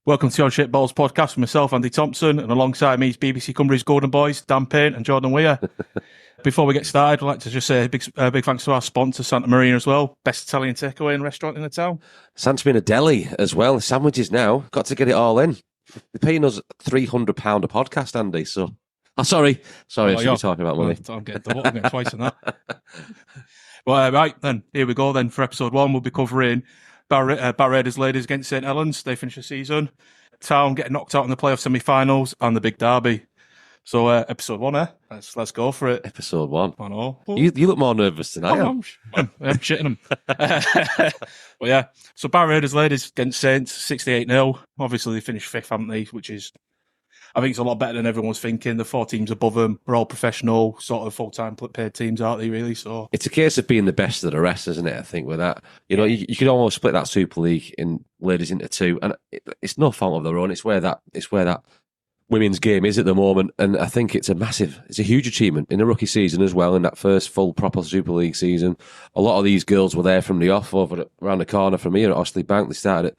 Welcome to the On Shitballs podcast with myself, Andy Thompson, and alongside me is BBC Cumbria's Golden Boys, Dan Payne and Jordan Weir. Before we get started, I'd like to just say a big thanks to our sponsor, Santa Marina, as well. Best Italian takeaway and restaurant in the town. Santa Marina Deli as well. Sandwiches now. Got to get it all in. They're paying us £300 a podcast, Andy. So, sorry, I should be talking about money. I'm getting twice on that. Well, right then, here we go. Then for episode 1, we'll be covering Barrow ladies against St Helens. They finish the season. Town getting knocked out in the playoff semi-finals and the big derby. So episode 1, let's go for it. Episode 1. I know. You look more nervous than I am. I'm shitting them. But yeah, so Barrow ladies against Saints, 68-0. Obviously they finished 5th, haven't they? Which is, I think it's a lot better than everyone was thinking. The 4 teams above them are all professional, sort of full-time paid teams, aren't they, really? So it's a case of being the best of the rest, isn't it? I think with that, you could almost split that Super League in ladies into 2, and it's no fault of their own. It's where that women's game is at the moment, and I think it's a huge achievement in the rookie season as well. In that first full proper Super League season, a lot of these girls were there from the off around the corner from here at Osley Bank. They started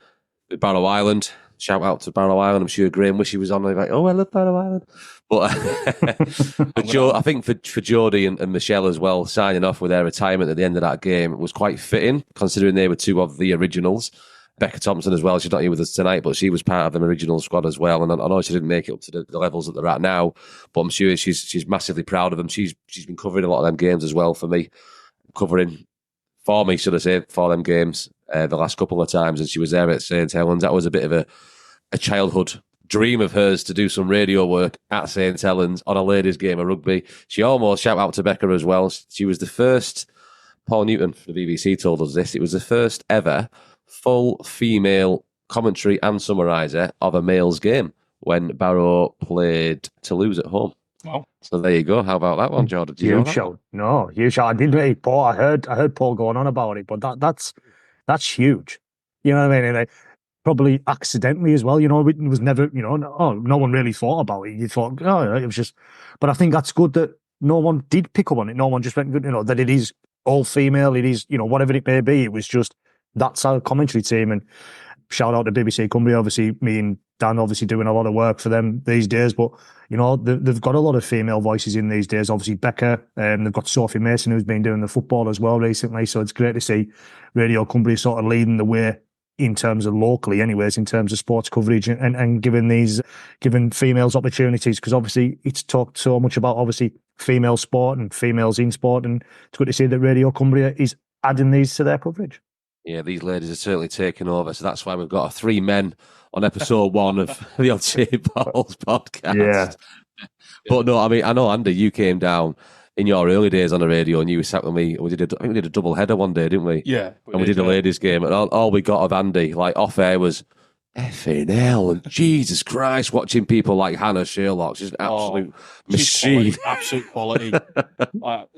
at Barrow Island. Shout out to Barrow Island. I'm sure Graham wished he was on. Like, oh, I love Barrow Island. But I think for Jodie and Michelle as well, signing off with their retirement at the end of that game was quite fitting, considering they were 2 of the originals. Becca Thompson as well. She's not here with us tonight, but she was part of the original squad as well. And I know she didn't make it up to the levels that they're at now, but I'm sure she's massively proud of them. She's been covering a lot of them games as well for me, for them games the last couple of times. And she was there at St Helens. That was a bit of a childhood dream of hers to do some radio work at St Helens on a ladies' game of rugby. She almost, shout out to Becca as well. She was the first, Paul Newton for the BBC told us this, it was the first ever full female commentary and summariser of a male's game when Barrow played Toulouse at home. Wow. So there you go. How about that one, Jordan? Huge show. No, huge show. I didn't read Paul. I heard Paul going on about it, but that's huge. You know what I mean? And probably accidentally as well. It was never, no one really thought about it. You thought, it was just, but I think that's good that no one did pick up on it. No one just went, that it is all female. It is, whatever it may be. It was just, that's our commentary team. And shout out to BBC Cumbria. Obviously, me and Dan obviously doing a lot of work for them these days. But, they've got a lot of female voices in these days. Obviously, Becca, they've got Sophie Mason, who's been doing the football as well recently. So it's great to see Radio Cumbria sort of leading the way in terms of locally anyways, in terms of sports coverage and giving females opportunities. Because obviously it's talked so much about obviously female sport and females in sport. And it's good to see that Radio Cumbria is adding these to their coverage. Yeah, these ladies are certainly taking over. So that's why we've got 3 men on episode 1 of the On Shitballs podcast. Yeah. But no, I mean, I know, Andy, you came down in your early days on the radio and you were sat with me. I think we did a double header one day, didn't we? yeah, We did a ladies' game. And all we got of Andy, like off air, was effing hell and Jesus Christ, watching people like Hannah Sherlock. She's an absolute machine. Quality, absolute quality.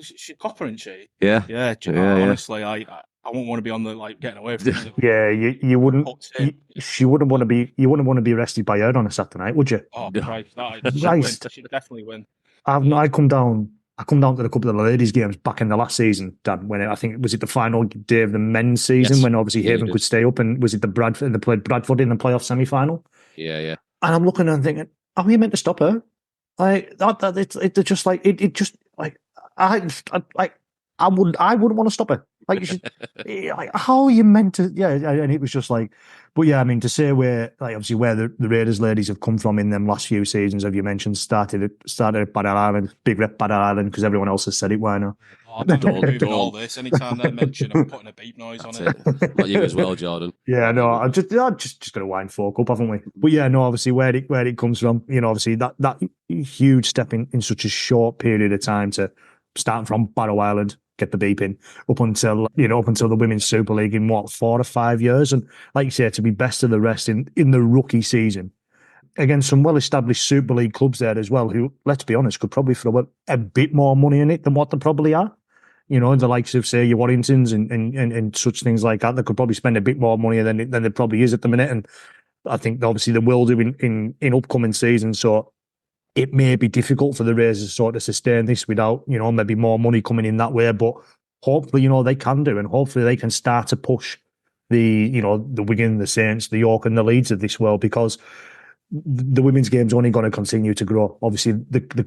She's copper, isn't she? Yeah. Yeah, honestly, I wouldn't want to be on the getting away from it. Yeah, you wouldn't. You wouldn't want to be arrested by her on a Saturday night, would you? Oh, Christ! She'd definitely win. I come down to a couple of the ladies' games back in the last season, Dan. When I think was it the final day of the men's season, when obviously Haven could stay up, and was it the Bradford? They played Bradford in the playoff semi-final. Yeah. And I'm looking and thinking, are we meant to stop her? It's just like it just like I wouldn't want to stop her. How are you meant to? Yeah, and it was just like, but yeah, I mean, to say where the Raiders ladies have come from in them last few seasons, have you mentioned, started at Barrow Island, big rep Barrow Island, because everyone else has said it. Why not? I don't do all this. Anytime they mention, I'm putting a beep noise on it. Not you as well, Jordan. Yeah, no, I'm just going to wind folk up, haven't we? But yeah, no, obviously where it comes from, obviously that huge step in such a short period of time to starting from Barrow Island, get the beep in up until the Women's Super League in 4 or 5 years, and like you say, to be best of the rest in the rookie season against some well-established Super League clubs there as well, who, let's be honest, could probably throw a bit more money in it than what they probably are. The likes of, say, your Warringtons and such things like that, they could probably spend a bit more money than there probably is at the minute. And I think obviously they will do in upcoming seasons. So it may be difficult for the Raiders to sort of sustain this without, maybe more money coming in that way. But hopefully, they can do, and hopefully they can start to push the Wigan, the Saints, the York, and the Leeds of this world, because the women's game's only going to continue to grow. Obviously, the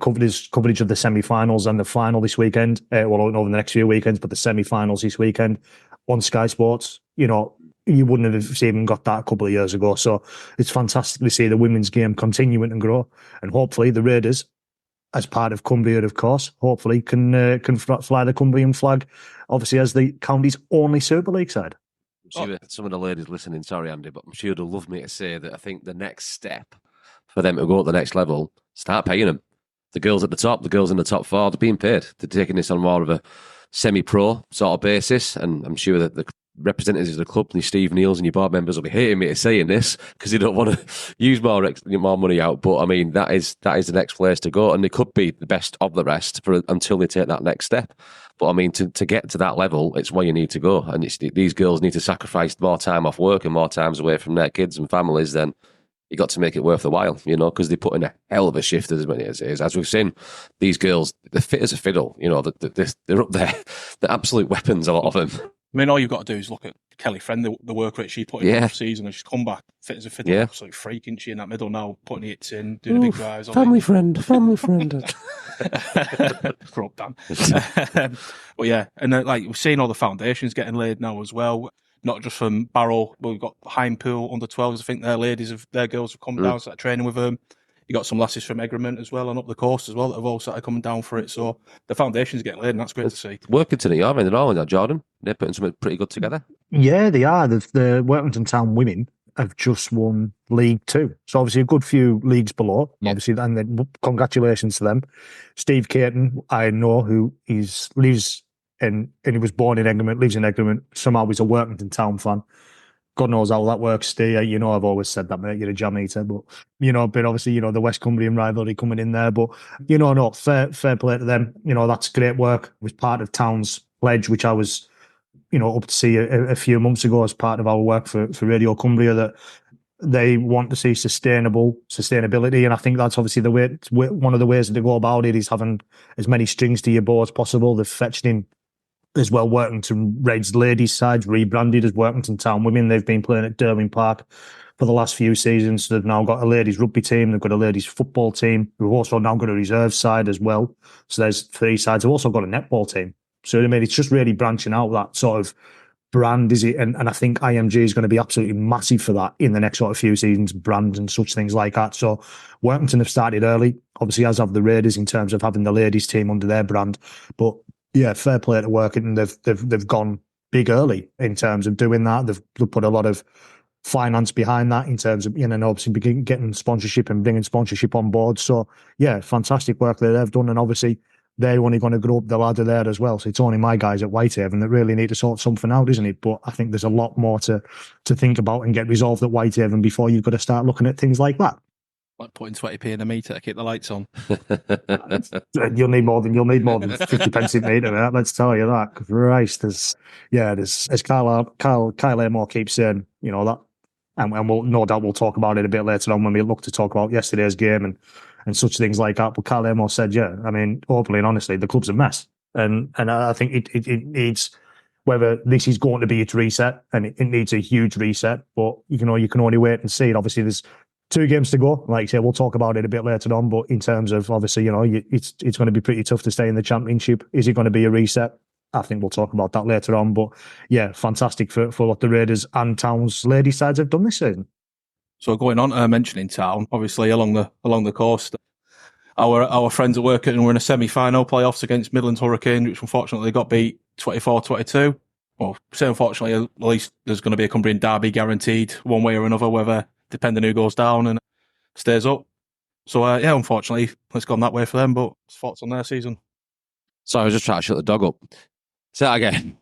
coverage of the semi-finals and the final this weekend, over the next few weekends, but the semi-finals this weekend on Sky Sports, you wouldn't have even got that a couple of years ago. So it's fantastic to see the women's game continuing to grow, and hopefully the Raiders, as part of Cumbria, of course, hopefully can fly the Cumbrian flag, obviously as the county's only Super League side. I'm sure some of the ladies listening, sorry Andy, but I'm sure they'll love me to say that I think the next step for them to go to the next level, start paying them. The girls at the top, the girls in the top four, they're being paid. They're taking this on more of a semi-pro sort of basis, and I'm sure that the representatives of the club, and your Steve Neils and your board members will be hating me to saying this because they don't want to use more money out. But I mean, that is the next place to go, and they could be the best of the rest until they take that next step. But I mean, to get to that level, it's where you need to go, and these girls need to sacrifice more time off work and more times away from their kids and families. Then you got to make it worth the while, because they put in a hell of a shift as it is. As we've seen, these girls, they're fit as a fiddle. They're up there. They're absolute weapons, a lot of them. I mean, all you've got to do is look at Kelly Friend, the work rate she put in the season, and she's come back fit as a fiddle. Yeah. Absolute freak, isn't she, in that middle now, putting the hits in, doing the big drives. Family friend. Grow up, Dan. But yeah, and we're seeing all the foundations getting laid now as well. Not just from Barrow, but we've got Hinepool under 12s. I think their girls have come down, started training with them. You got some lasses from Egremont as well, and up the coast as well, that have all started coming down for it. So the foundation's getting laid, and that's great to see. Workington, you haven't all that, Jordan. They're putting something pretty good together. Yeah, they are. The Workington Town women have just won League Two, so obviously a good few leagues below. Yeah. Obviously, and then congratulations to them. Steve Caton, I know, who lives and he was born in Egremont, lives in Egremont. Somehow he's a Workington Town fan. God knows how that works, Steve. I've always said that, mate. You're a jam eater, but obviously, the West Cumbrian rivalry coming in there. But fair play to them. That's great work. It was part of Town's pledge, which I was, up to see a few months ago as part of our work for Radio Cumbria, that they want to see sustainability, and I think that's obviously the way. One of the ways that they go about it is having as many strings to your bow as possible. They've fetched in as well Workington Reds ladies sides, rebranded as Workington Town Women. They've been playing at Derwent Park for the last few seasons. They've now got a ladies rugby team. They've got a ladies football team. We've also now got a reserve side as well. So there's 3 sides. They've also got a netball team. So it's just really branching out that sort of brand, is it? And I think IMG is going to be absolutely massive for that in the next sort of few seasons, brands and such things like that. So Workington have started early, obviously, as have the Raiders, in terms of having the ladies team under their brand. But yeah, fair play to Workington. They've gone big early in terms of doing that. They've put a lot of finance behind that in terms of, obviously getting sponsorship and bringing sponsorship on board. So yeah, fantastic work that they've done. And obviously they're only going to grow up the ladder there as well. So it's only my guys at Whitehaven that really need to sort something out, isn't it? But I think there's a lot more to think about and get resolved at Whitehaven before you've got to start looking at things like that. Like putting 20p in a meter to keep the lights on. You'll need more than 50 pence in meter, mate. Let's tell you that. Christ, there's as Kyle Amore keeps saying, that, and we'll no doubt we'll talk about it a bit later on when we look to talk about yesterday's game and such things like that. But Kyle Amore said, openly and honestly, the club's a mess, and I think it needs, whether this is going to be its reset, and it needs a huge reset. But you can only wait and see. And obviously, there's 2 games to go. Like I say, we'll talk about it a bit later on. But in terms of, obviously, it's going to be pretty tough to stay in the Championship. Is it going to be a reset? I think we'll talk about that later on. But yeah, fantastic for what the Raiders and Town's ladies sides have done this season. So going on, mentioning Town, obviously along the coast, our friends are working, and we're in a semi-final playoffs against Midlands Hurricanes, which unfortunately got beat 24-22. Well, say unfortunately, at least there's going to be a Cumbrian derby guaranteed one way or another, whether depending who goes down and stays up. So unfortunately, it's gone that way for them. But thoughts on their season? Sorry, I was just trying to shut the dog up. Say that again.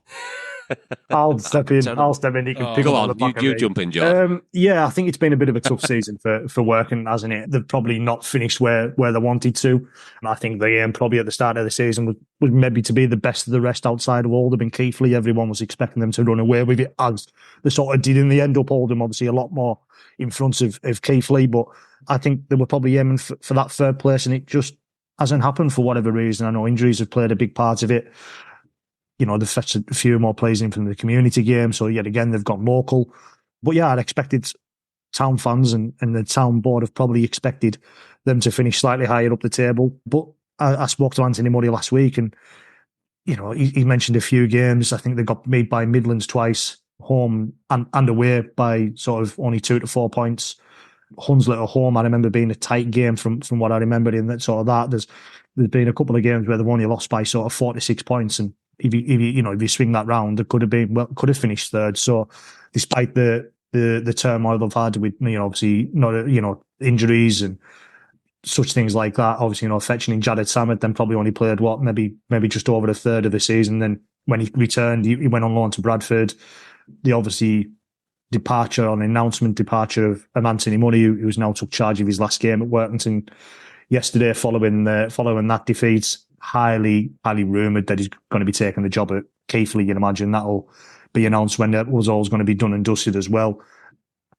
I'll step in. You can pick up on the back you jump in, Joe. I think it's been a bit of a tough season for Working, hasn't it? They've probably not finished where they wanted to. And I think the aim probably at the start of the season was maybe to be the best of the rest outside of Oldham and Keighley. Everyone was expecting them to run away with it, as they sort of did in the end. Up Oldham, obviously, a lot more in front of Keighley. But I think they were probably aiming for that 3rd place, and it just hasn't happened for whatever reason. I know injuries have played a big part of it. they've fetched a few more players in from the community game. So yet again, they've got local. But yeah, I'd expected Town fans and the Town board have probably expected them to finish slightly higher up the table. But I spoke to Anthony Murray last week, and he mentioned a few games. I think they got made by Midlands twice, home and away by sort of only 2 to 4 points. Hunslet at home, I remember being a tight game from what I remember in that sort of that. There's been a couple of games where they've only lost by sort of 4 to 6 points, and if you swing that round, it could have finished third. So despite the turmoil they've had with obviously injuries and such things like that, obviously fetching in Jared Samet, then probably only played maybe just over a third of the season. Then when he returned, he went on loan to Bradford. The obviously announcement departure of Anthony Murray, who's now took charge of his last game at Workington yesterday following that defeat. Highly rumoured that he's going to be taking the job at Keighley. You'd imagine that'll be announced when that was all going to be done and dusted as well.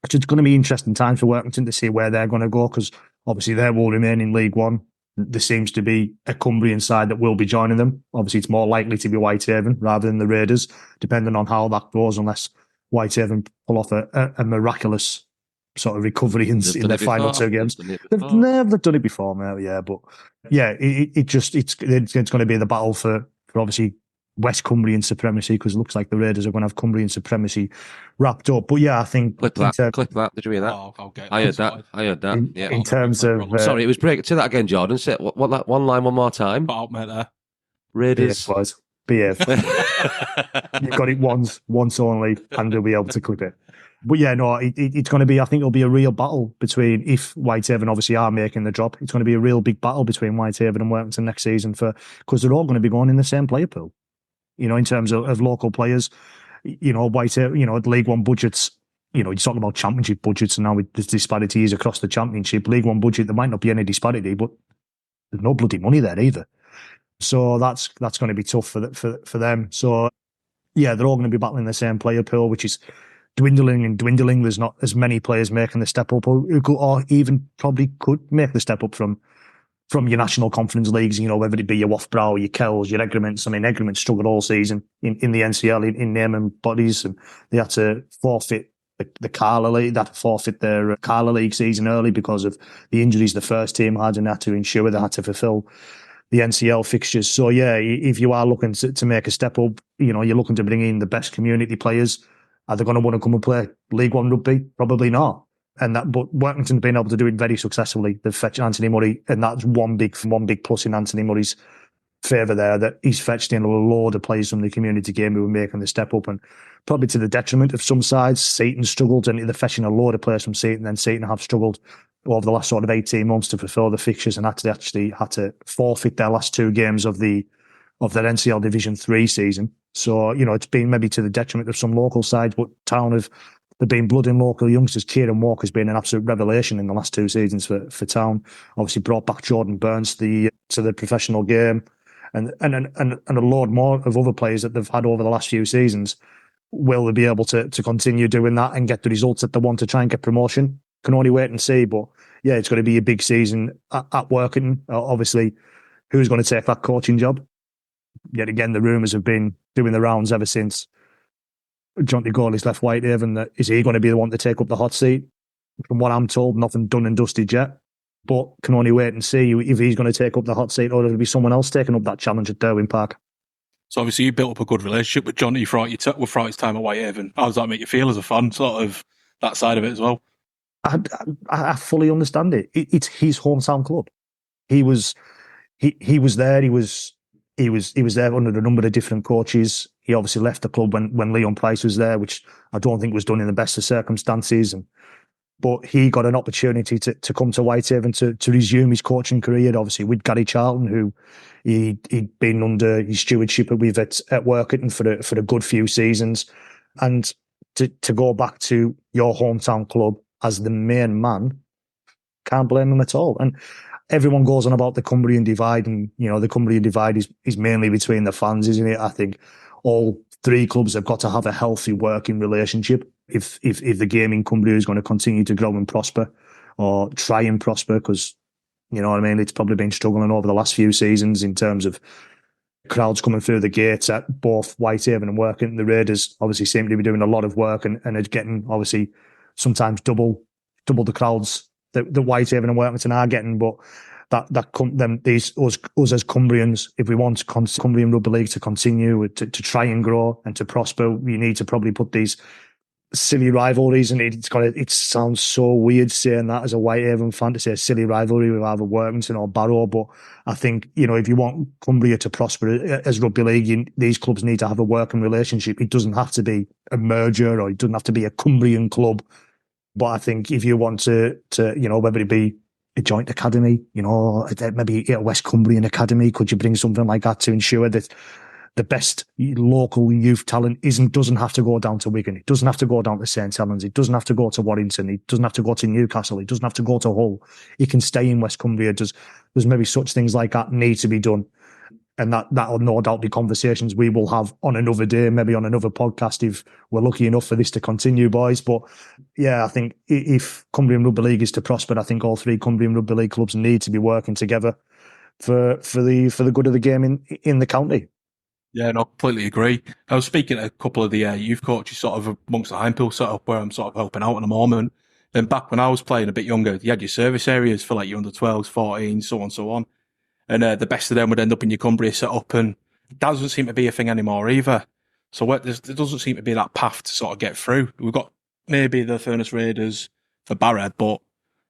It's going to be interesting times for Workington to see where they're going to go, because obviously they will remain in League One. There seems to be a Cumbrian side that will be joining them. Obviously, it's more likely to be Whitehaven rather than the Raiders, depending on how that goes, unless Whitehaven pull off a miraculous sort of recovery in their final 2 games. They've done it before, mate. Yeah, but yeah, it's going to be the battle for obviously West Cumbrian supremacy, because it looks like the Raiders are going to have Cumbrian supremacy wrapped up. But yeah, I think clip that. Did you hear that? Oh, I'll get it. I heard that. Yeah. In terms of sorry, it was break. Say that again, Jordan. Say what that one line one more time. Put out, mate, there. Raiders. Behave. You've got it once only, and they'll be able to clip it. But yeah, no, it's going to be, I think it'll be a real battle between, if Whitehaven obviously are making the drop, it's going to be a real big battle between Whitehaven and Workington next season, because they're all going to be going in the same player pool. In terms of local players, Whitehaven, League One budgets, you're talking about championship budgets, and now with the disparities across the championship, League One budget, there might not be any disparity, but there's no bloody money there either. So that's going to be tough for them. So yeah, they're all going to be battling the same player pool, which is dwindling. There's not as many players making the step up, or even probably could make the step up from your national conference leagues. Whether it be your Loughborough, your Kells, your Egrements. I mean, Egrements struggled all season in the NCL in name and bodies, and they had to forfeit the Carla League. They had to forfeit their Carla League season early because of the injuries the first team had, and they had to ensure they had to fulfil the NCL fixtures. So yeah, if you are looking to make a step up, you're looking to bring in the best community players. Are they going to want to come and play League One rugby? Probably not. But Workington's been able to do it very successfully. They've fetched Anthony Murray, and that's one big plus in Anthony Murray's favour there, that he's fetched in a load of players from the community game who are making the step up, and probably to the detriment of some sides. Seaton struggled, and they're fetching a load of players from Seaton, and Seaton have struggled over the last sort of 18 months to fulfil the fixtures, and actually had to forfeit their last 2 games of their NCL Division 3 season. So, it's been maybe to the detriment of some local sides, but Town they've been blooding local youngsters. Kieran Walker's been an absolute revelation in the last 2 seasons for Town. Obviously brought back Jordan Burns to the professional game, and a load more of other players that they've had over the last few seasons. Will they be able to continue doing that and get the results that they want to try and get promotion? Can only wait and see. But yeah, it's going to be a big season at Workington. Obviously, who's going to take that coaching job? Yet again, the rumours have been doing the rounds ever since Jonty Gawley's left Whitehaven. That is he going to be the one to take up the hot seat? From what I'm told, nothing done and dusted yet. But can only wait and see if he's going to take up the hot seat, or it'll be someone else taking up that challenge at Derwin Park. So obviously you built up a good relationship with Jonty throughout his time at Whitehaven. How does that make you feel as a fan, sort of that side of it as well? I fully understand it. It's his hometown club. He was there. He was there under a number of different coaches. He obviously left the club when Leon Price was there, which I don't think was done in the best of circumstances. But he got an opportunity to come to Whitehaven to resume his coaching career, obviously with Gary Charlton, who he'd been under his stewardship at Workington for a good few seasons. And to go back to your hometown club as the main man, can't blame him at all. And everyone goes on about the Cumbrian divide, and the Cumbrian divide is mainly between the fans, isn't it? I think all 3 clubs have got to have a healthy working relationship if the game in Cumbria is going to continue to grow and prosper, or try and prosper, because it's probably been struggling over the last few seasons in terms of crowds coming through the gates at both Whitehaven and Working. The Raiders obviously seem to be doing a lot of work and are getting obviously sometimes double the crowds that Whitehaven and Workington are getting. But us as Cumbrians, if we want Cumbrian Rugby League to continue to try and grow and to prosper, we need to probably put these silly rivalries, and it sounds so weird saying that as a Whitehaven fan, to say a silly rivalry with either Workington or Barrow, but I think, if you want Cumbria to prosper as rugby league, these clubs need to have a working relationship. It doesn't have to be a merger, or it doesn't have to be a Cumbrian club, but I think if you want to whether it be a joint academy, maybe a West Cumbrian academy, could you bring something like that to ensure that the best local youth talent doesn't have to go down to Wigan. It doesn't have to go down to St Helens. It doesn't have to go to Warrington. It doesn't have to go to Newcastle. It doesn't have to go to Hull. It can stay in West Cumbria. There's maybe such things like that need to be done. And that'll no doubt be conversations we will have on another day, maybe on another podcast if we're lucky enough for this to continue, boys. But yeah, I think if Cumbrian Rugby League is to prosper, I think all three Cumbrian Rugby League clubs need to be working together for the good of the game in the county. Yeah, no, completely agree. I was speaking to a couple of the youth coaches sort of amongst the Highpool setup where I'm sort of helping out at the moment. Then back when I was playing a bit younger, you had your service areas for like your under 12s, 14s, so on. And the best of them would end up in your Cumbria setup, and that doesn't seem to be a thing anymore either. So there doesn't seem to be that path to sort of get through. We've got maybe the Furnace Raiders for Barrow, but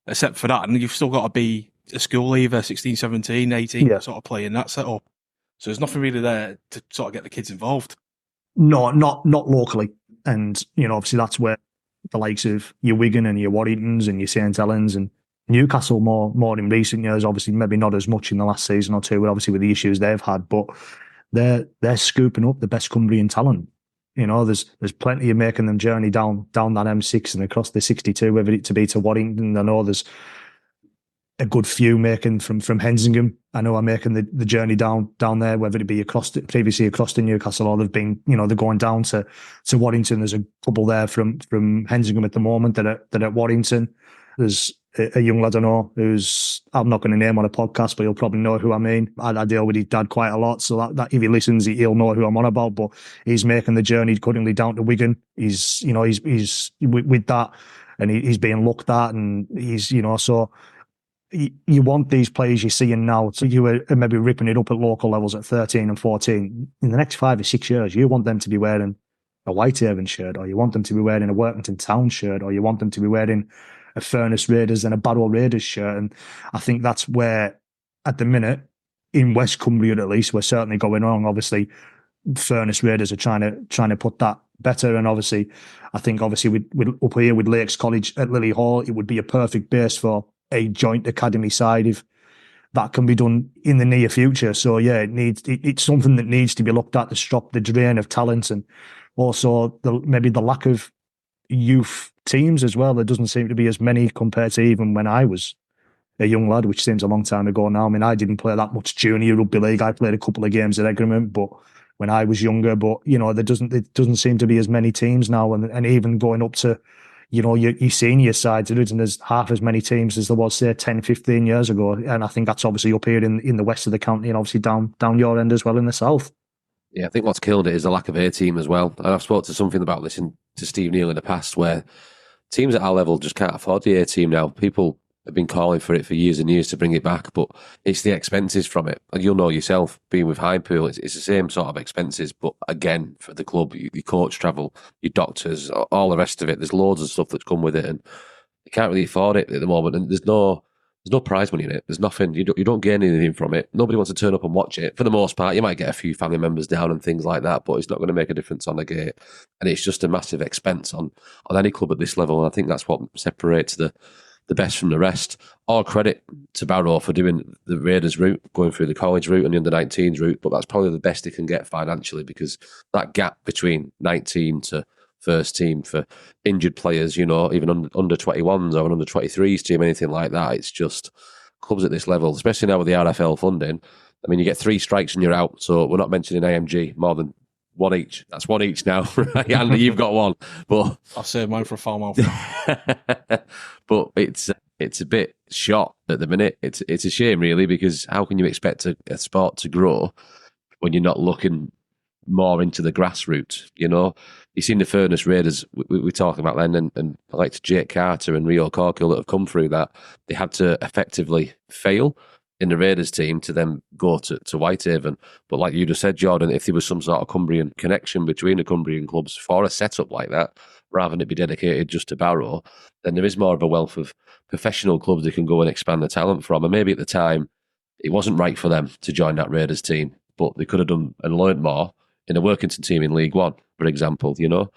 except for that, and you've still got to be a school leaver, 16, 17, 18, sort of playing that setup. So there's nothing really there to sort of get the kids involved. No, not locally. And, obviously that's where the likes of your Wigan and your Warringtons and your St Helens and Newcastle more in recent years, obviously maybe not as much in the last season or two, obviously with the issues they've had, but they're scooping up the best Cumbrian talent. There's plenty of making them journey down that M6 and across the 62, whether it to be to Warrington. I know there's a good few making from Hensingham. I know I'm making the journey down there, whether it be previously across to Newcastle, or they've been, they're going down to Warrington. There's a couple there from Hensingham at the moment that are at Warrington. There's a young lad I know who's, I'm not going to name on a podcast, but he'll probably know who I mean. I deal with his dad quite a lot, so that if he listens, he'll know who I'm on about. But he's making the journey currently down to Wigan. He's with that, and he's being looked at, and he's, so. You want these players you're seeing now, so you are maybe ripping it up at local levels at 13 and 14. In the next 5 or 6 years, you want them to be wearing a Whitehaven shirt, or you want them to be wearing a Workington Town shirt, or you want them to be wearing a Furnace Raiders and a Barrow Raiders shirt. And I think that's where, at the minute, in West Cumbria at least, we're certainly going wrong. Obviously, Furnace Raiders are trying to put that better, and obviously, I think with up here with Lakes College at Lily Hall, it would be a perfect base for a joint academy side if that can be done in the near future. So yeah, it's something that needs to be looked at to stop the drain of talent, and also maybe the lack of youth teams as well. There doesn't seem to be as many compared to even when I was a young lad, which seems a long time ago now. I mean, I didn't play that much junior rugby league. I played a couple of games at Egremont, but when I was younger, but there doesn't seem to be as many teams now, and even going up to your senior sides, there isn't as half as many teams as there was, say, 10, 15 years ago. And I think that's obviously up here in the west of the county, and obviously down your end as well in the south. Yeah, I think what's killed it is the lack of A team as well. And I've spoken to something about this to Steve Neal in the past, where teams at our level just can't afford the A team now. People have been calling for it for years and years to bring it back, but it's the expenses from it. And you'll know yourself, being with Highpool, it's the same sort of expenses, but again, for the club, your coach travel, your doctors, all the rest of it, there's loads of stuff that's come with it, and you can't really afford it at the moment, and there's no prize money in it. There's nothing, you don't gain anything from it. Nobody wants to turn up and watch it. For the most part, you might get a few family members down and things like that, but it's not going to make a difference on the gate. And it's just a massive expense on any club at this level, and I think that's what separates the best from the rest. All credit to Barrow for doing the Raiders route, going through the college route and the under-19s route, but that's probably the best they can get financially, because that gap between 19 to first team for injured players, even under 21s or an under 23s team, anything like that, it's just clubs at this level, especially now with the RFL funding. I mean, you get 3 strikes and you're out, so we're not mentioning AMG more than one each. That's one each now, right? Andy, you've got one. But I'll save mine for a farm off. But it's a bit shot at the minute. It's a shame, really, because how can you expect a sport to grow when you're not looking more into the grassroots, you know. You've seen the Furness Raiders we talking about then, and like to Jake Carter and Rio Corkill that have come through that. They had to effectively fail in the Raiders team to then go to Whitehaven. But like you just said, Jordan, if there was some sort of Cumbrian connection between the Cumbrian clubs for a setup like that, rather than it be dedicated just to Barrow, then there is more of a wealth of professional clubs they can go and expand the talent from. And maybe at the time, it wasn't right for them to join that Raiders team, but they could have done and learned more in a Workington team in League One, for example, you know.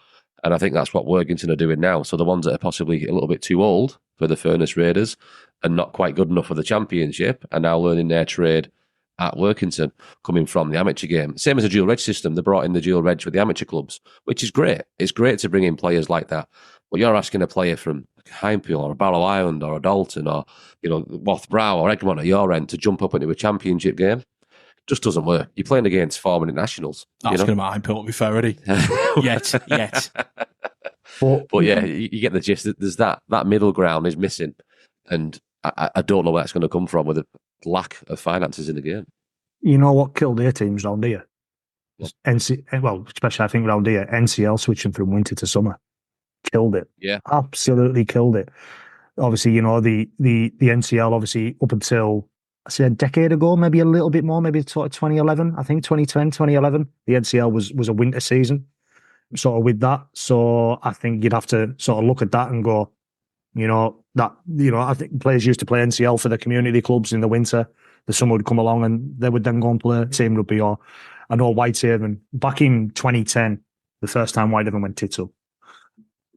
And I think that's what Workington are doing now. So the ones that are possibly a little bit too old for the Furness Raiders and not quite good enough for the Championship are now learning their trade at Workington, coming from the amateur game. Same as a dual reg system. They brought in the dual reg with the amateur clubs, which is great. It's great to bring in players like that. But you're asking a player from Hindpeel or a Barrow Island or a Dalton or, you know, Wathbrow or Egmont at your end to jump up into a Championship game. Just doesn't work. You're playing against former internationals. That's going to be Hindpeel, to be fair, already. Yet. But yeah, you get the gist. There's that middle ground is missing. And I don't know where that's going to come from with a lack of finances in the game. You know what killed their teams round here? Especially I think round here, NCL switching from winter to summer. Killed it. Yeah. Absolutely killed it. Obviously, you know, the NCL, obviously, up until, I say, a decade ago, maybe a little bit more, maybe sort of 2011, I think 2010, 2011, the NCL was a winter season, sort of with that. So I think you'd have to sort of look at that and go, I think players used to play NCL for the community clubs in the winter. The summer would come along and they would then go and play team rugby. Or I know Whitehaven, back in 2010, the first time Whitehaven went tits up,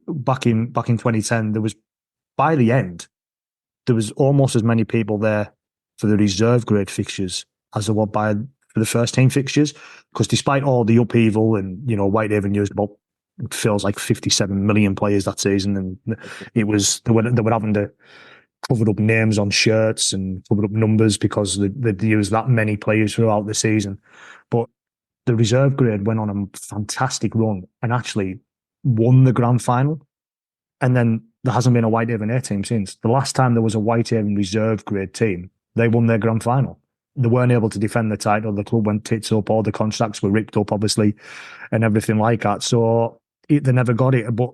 back in 2010, there was, by the end, there was almost as many people there for the reserve grade fixtures as there were for the first team fixtures. Because despite all the upheaval and, you know, Whitehaven used about, it feels like 57 million players that season, and it was they were having to cover up names on shirts and cover up numbers because they'd used that many players throughout the season. But the reserve grade went on a fantastic run and actually won the grand final. And then there hasn't been a Whitehaven A team since. The last time there was a Whitehaven reserve grade team, they won their grand final. They weren't able to defend the title. The club went tits up. All the contracts were ripped up, obviously, and everything like that. So they never got it. But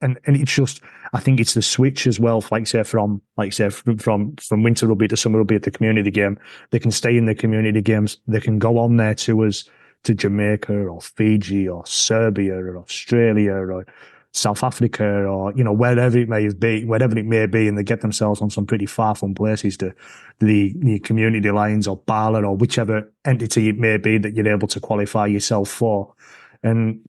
and it's just, I think it's the switch as well. From winter rugby to summer rugby at the community game. They can stay in the community games. They can go on their tours to Jamaica or Fiji or Serbia or Australia or South Africa or, you know, wherever it may be, and they get themselves on some pretty far-flung places to the community lines or Bala or whichever entity it may be that you're able to qualify yourself for. And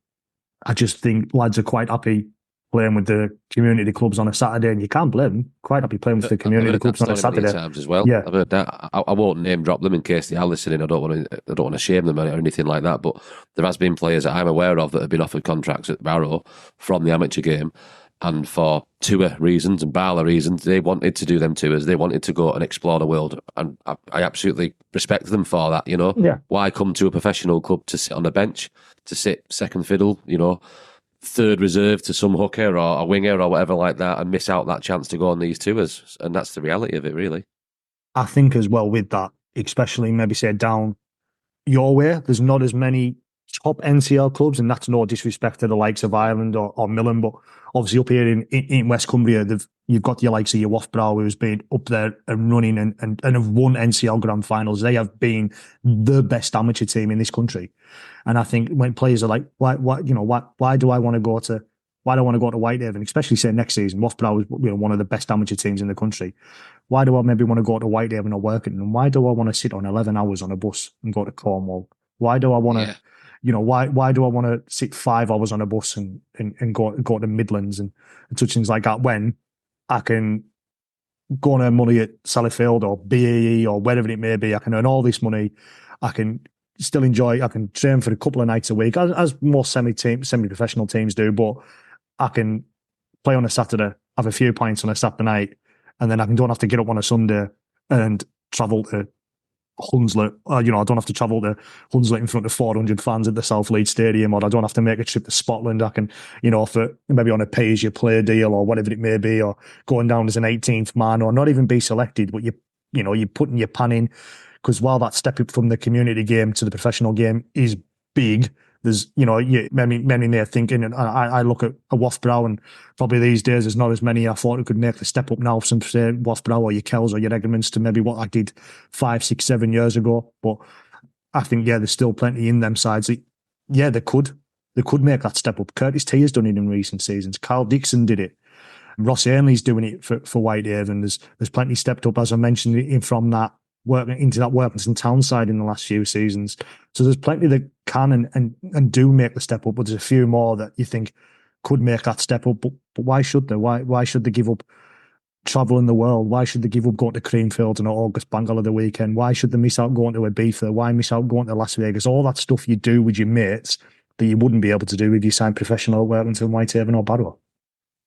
I just think lads are quite happy playing with the community clubs on a Saturday, and you can't blame them. Quite happy playing with the community clubs on a Saturday. Times as well. Yeah. I've heard that. I won't name drop them in case they are listening. I don't want to shame them or anything like that. But there has been players that I'm aware of that have been offered contracts at Barrow from the amateur game, and for tour reasons and Bala reasons, they wanted to do them tours. They wanted to go and explore the world, and I absolutely respect them for that. You know, Why come to a professional club to sit on the bench, to sit second fiddle? You know, third reserve to some hooker or a winger or whatever like that, and miss out that chance to go on these tours. And that's the reality of it, really. I think as well with that, especially maybe say down your way, there's not as many top NCL clubs, and that's no disrespect to the likes of Ireland or Millen, but obviously up here in West Cumbria, you've got your likes of your Wathbrow, who's been up there and running and have won NCL grand finals. They have been the best amateur team in this country. And I think when players are like, why do I want to go to Whitehaven, especially say next season, Wathbrow is one of the best amateur teams in the country. Why do I maybe want to go to Whitehaven or Workington? And why do I want to sit on 11 hours on a bus and go to Cornwall? Why do I want to, why do I want to sit 5 hours on a bus and go to Midlands and such things like that, when I can go and earn money at Sallyfield or BAE or wherever it may be? I can earn all this money. I can still enjoy. I can train for a couple of nights a week, as most semi-professional teams do. But I can play on a Saturday, have a few pints on a Saturday night, and then don't have to get up on a Sunday and travel to Hunslet. I don't have to travel to Hunslet in front of 400 fans at the South Leeds Stadium, or I don't have to make a trip to Scotland. I can, for maybe on a pay-as-you-play deal or whatever it may be, or going down as an 18th man, or not even be selected, but you're putting your pan in. because while that step up from the community game to the professional game is big, there's, many may think, and I look at a Brow, and probably these days there's not as many I thought who could make the step up now from, say, Brow or your Kells or your Egermans to maybe what I did 5, 6, 7 years ago. But I think, there's still plenty in them sides that, they could make that step up. Curtis T has done it in recent seasons. Carl Dixon did it. Ross Ainley's doing it for Whitehaven. There's plenty stepped up, as I mentioned, from that into that Workington Town side in the last few seasons. So there's plenty that can and do make the step up, but there's a few more that you think could make that step up. But why should they? Why should they give up travelling the world? Why should they give up going to Creamfields on August bank holiday weekend? Why should they miss out going to Ibiza? Why miss out going to Las Vegas? All that stuff you do with your mates that you wouldn't be able to do if you signed professional at Workington, Whitehaven or Barrow.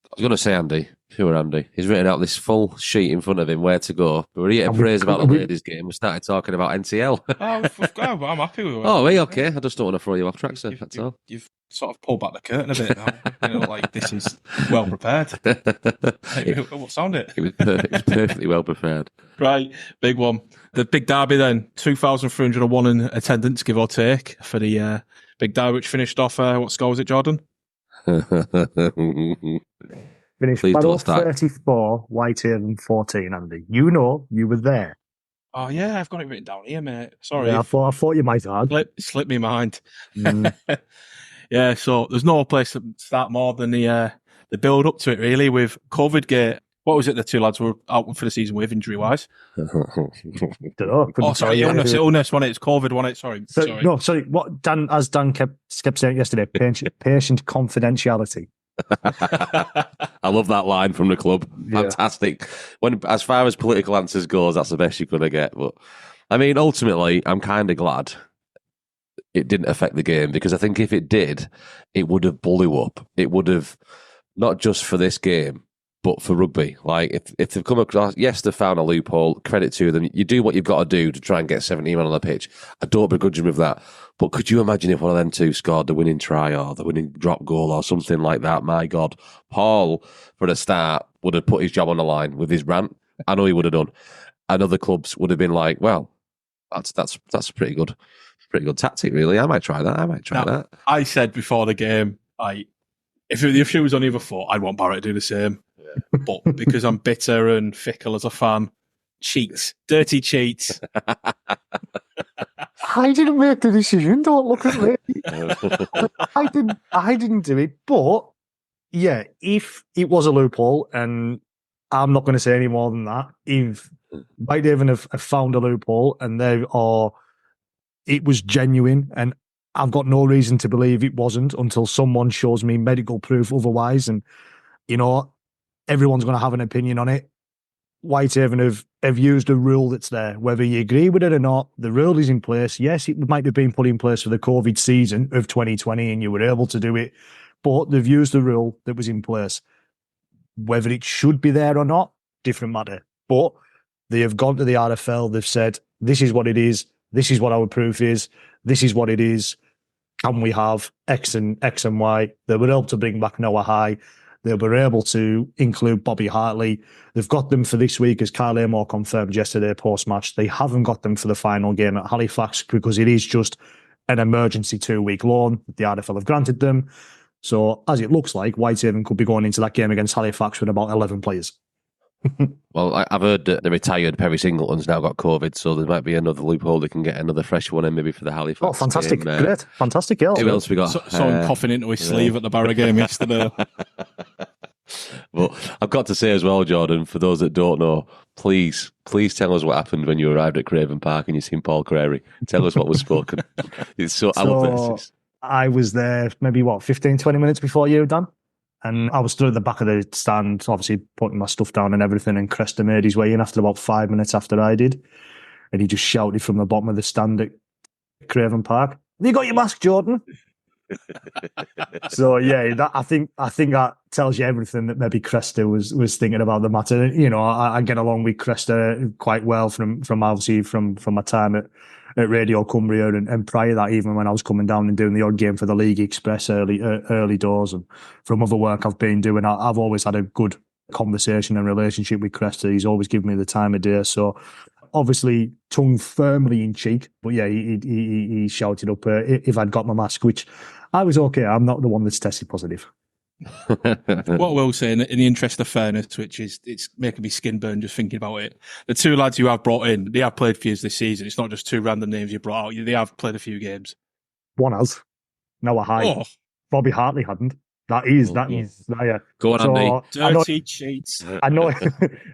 I was going to say Andy. Who are Andy? He's written out this full sheet in front of him where to go. But we're here to praise about the ladies' game. We started talking about NTL. I'm happy with it. Oh, are you okay? I just don't want to throw you off track, sir. That's all. You've sort of pulled back the curtain a bit now. Like this is well prepared. What sound it? It was perfectly well prepared. Right, big one. The big derby then, 2,301 in attendance, give or take, for the big derby, which finished off, what score was it, Jordan? Finished Barrow 34, Whitehaven 14, Andy. You were there. Oh, yeah, I've got it written down here, mate. Sorry. Yeah, I thought you might have. Slipped me mind. Yeah, so there's no place to start more than the build up to it, really, with COVID gate. What was it the two lads were out for the season with, injury-wise? Sorry, illness, wasn't it? It's COVID, wasn't it? Sorry. No, sorry. What Dan kept saying yesterday, patient confidentiality. I love that line from the club. Fantastic. As far as political answers goes, that's the best you're going to get. But I mean, ultimately, I'm kind of glad it didn't affect the game, because I think if it did, it would have blew up. It would have, not just for this game, but for rugby. Like, if they've come across, yes, they've found a loophole, credit to them. You do what you've got to do to try and get 17 men on the pitch. I don't begrudge them with that. But could you imagine if one of them two scored the winning try or the winning drop goal or something like that? My God. Paul, for a start, would have put his job on the line with his rant. I know he would have done. And other clubs would have been like, well, that's a pretty good tactic, really. I might try that. I said before the game, if the shoe was on either foot, I'd want Barrow to do the same. Yeah. But because I'm bitter and fickle as a fan, dirty cheats. I didn't make the decision. Don't look at me. I didn't do it. But yeah, if it was a loophole, and I'm not going to say any more than that, if Whitehaven have found a loophole and it was genuine, and I've got no reason to believe it wasn't until someone shows me medical proof otherwise, and everyone's going to have an opinion on it. Whitehaven have used a rule that's there. Whether you agree with it or not, the rule is in place. Yes, it might have been put in place for the COVID season of 2020 and you were able to do it, but they've used the rule that was in place. Whether it should be there or not, different matter. But they have gone to the RFL, they've said, this is what it is, this is what our proof is, this is what it is. Can we have X and Y? They were able to bring back Noah High. They were able to include Bobby Hartley. They've got them for this week, as Kyle Amor confirmed yesterday post-match. They haven't got them for the final game at Halifax because it is just an emergency 2-week loan that the RFL have granted them. So, as it looks like, Whitehaven could be going into that game against Halifax with about 11 players. Well, I've heard that the retired Perry Singleton's now got COVID, so there might be another loophole. They can get another fresh one in maybe for the Halifax. Oh, fantastic. Game. Great. Fantastic. Yeah. Who else we got? Someone coughing into his sleeve at the Barrow game yesterday. But I've got to say as well, Jordan, for those that don't know, please tell us what happened when you arrived at Craven Park and you seen Paul Crary. Tell us what was spoken. I love this. I was there maybe, 15, 20 minutes before you, Dan? And I was stood at the back of the stand, obviously putting my stuff down and everything, and Cresta made his way in after about 5 minutes after I did. And he just shouted from the bottom of the stand at Craven Park, "Have you got your mask, Jordan?" So yeah, I think that tells you everything that maybe Cresta was thinking about the matter. I get along with Cresta quite well from obviously from my time at Radio Cumbria and prior to that, even when I was coming down and doing the odd game for the League Express early doors, and from other work I've been doing, I've always had a good conversation and relationship with Cresta. He's always given me the time of day. So obviously tongue firmly in cheek. But yeah, he shouted up if I'd got my mask, which I was okay. I'm not the one that's tested positive. What I will say, in the interest of fairness, which is it's making me skin burn just thinking about it, the two lads you have brought in, they have played for you this season. It's not just two random names you brought out. They have played a few games. One has. Noah Hyde. Oh, Bobby Hartley hadn't. That is. Yeah. Go on, Andy. Dirty cheats. I know,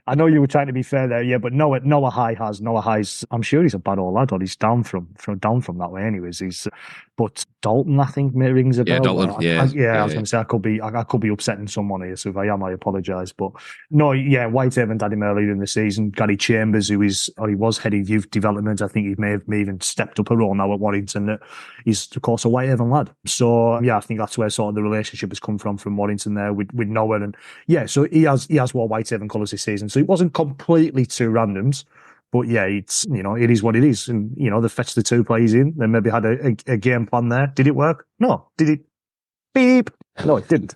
I know you were trying to be fair there, yeah, but Noah Hyde has. Noah Hyde's. I'm sure he's a bad old lad, or he's down from that way. Anyways, but Dalton, I think, rings a bell. Dalton. I was going to say I could be upsetting someone here, so if I am, I apologise. But no, yeah, Whitehaven had him earlier in the season. Gary Chambers, he was head of youth development. I think he may have even stepped up a role now at Warrington. He's of course a Whitehaven lad. So yeah, I think that's where sort of the relationship has come from Warrington there with Noah, and yeah, so he has wore Whitehaven colours this season. So it wasn't completely two randoms. But yeah, it's, it is what it is. And, they fetched the two players in. They maybe had a game plan there. Did it work? No. Did it? Beep. No, it didn't.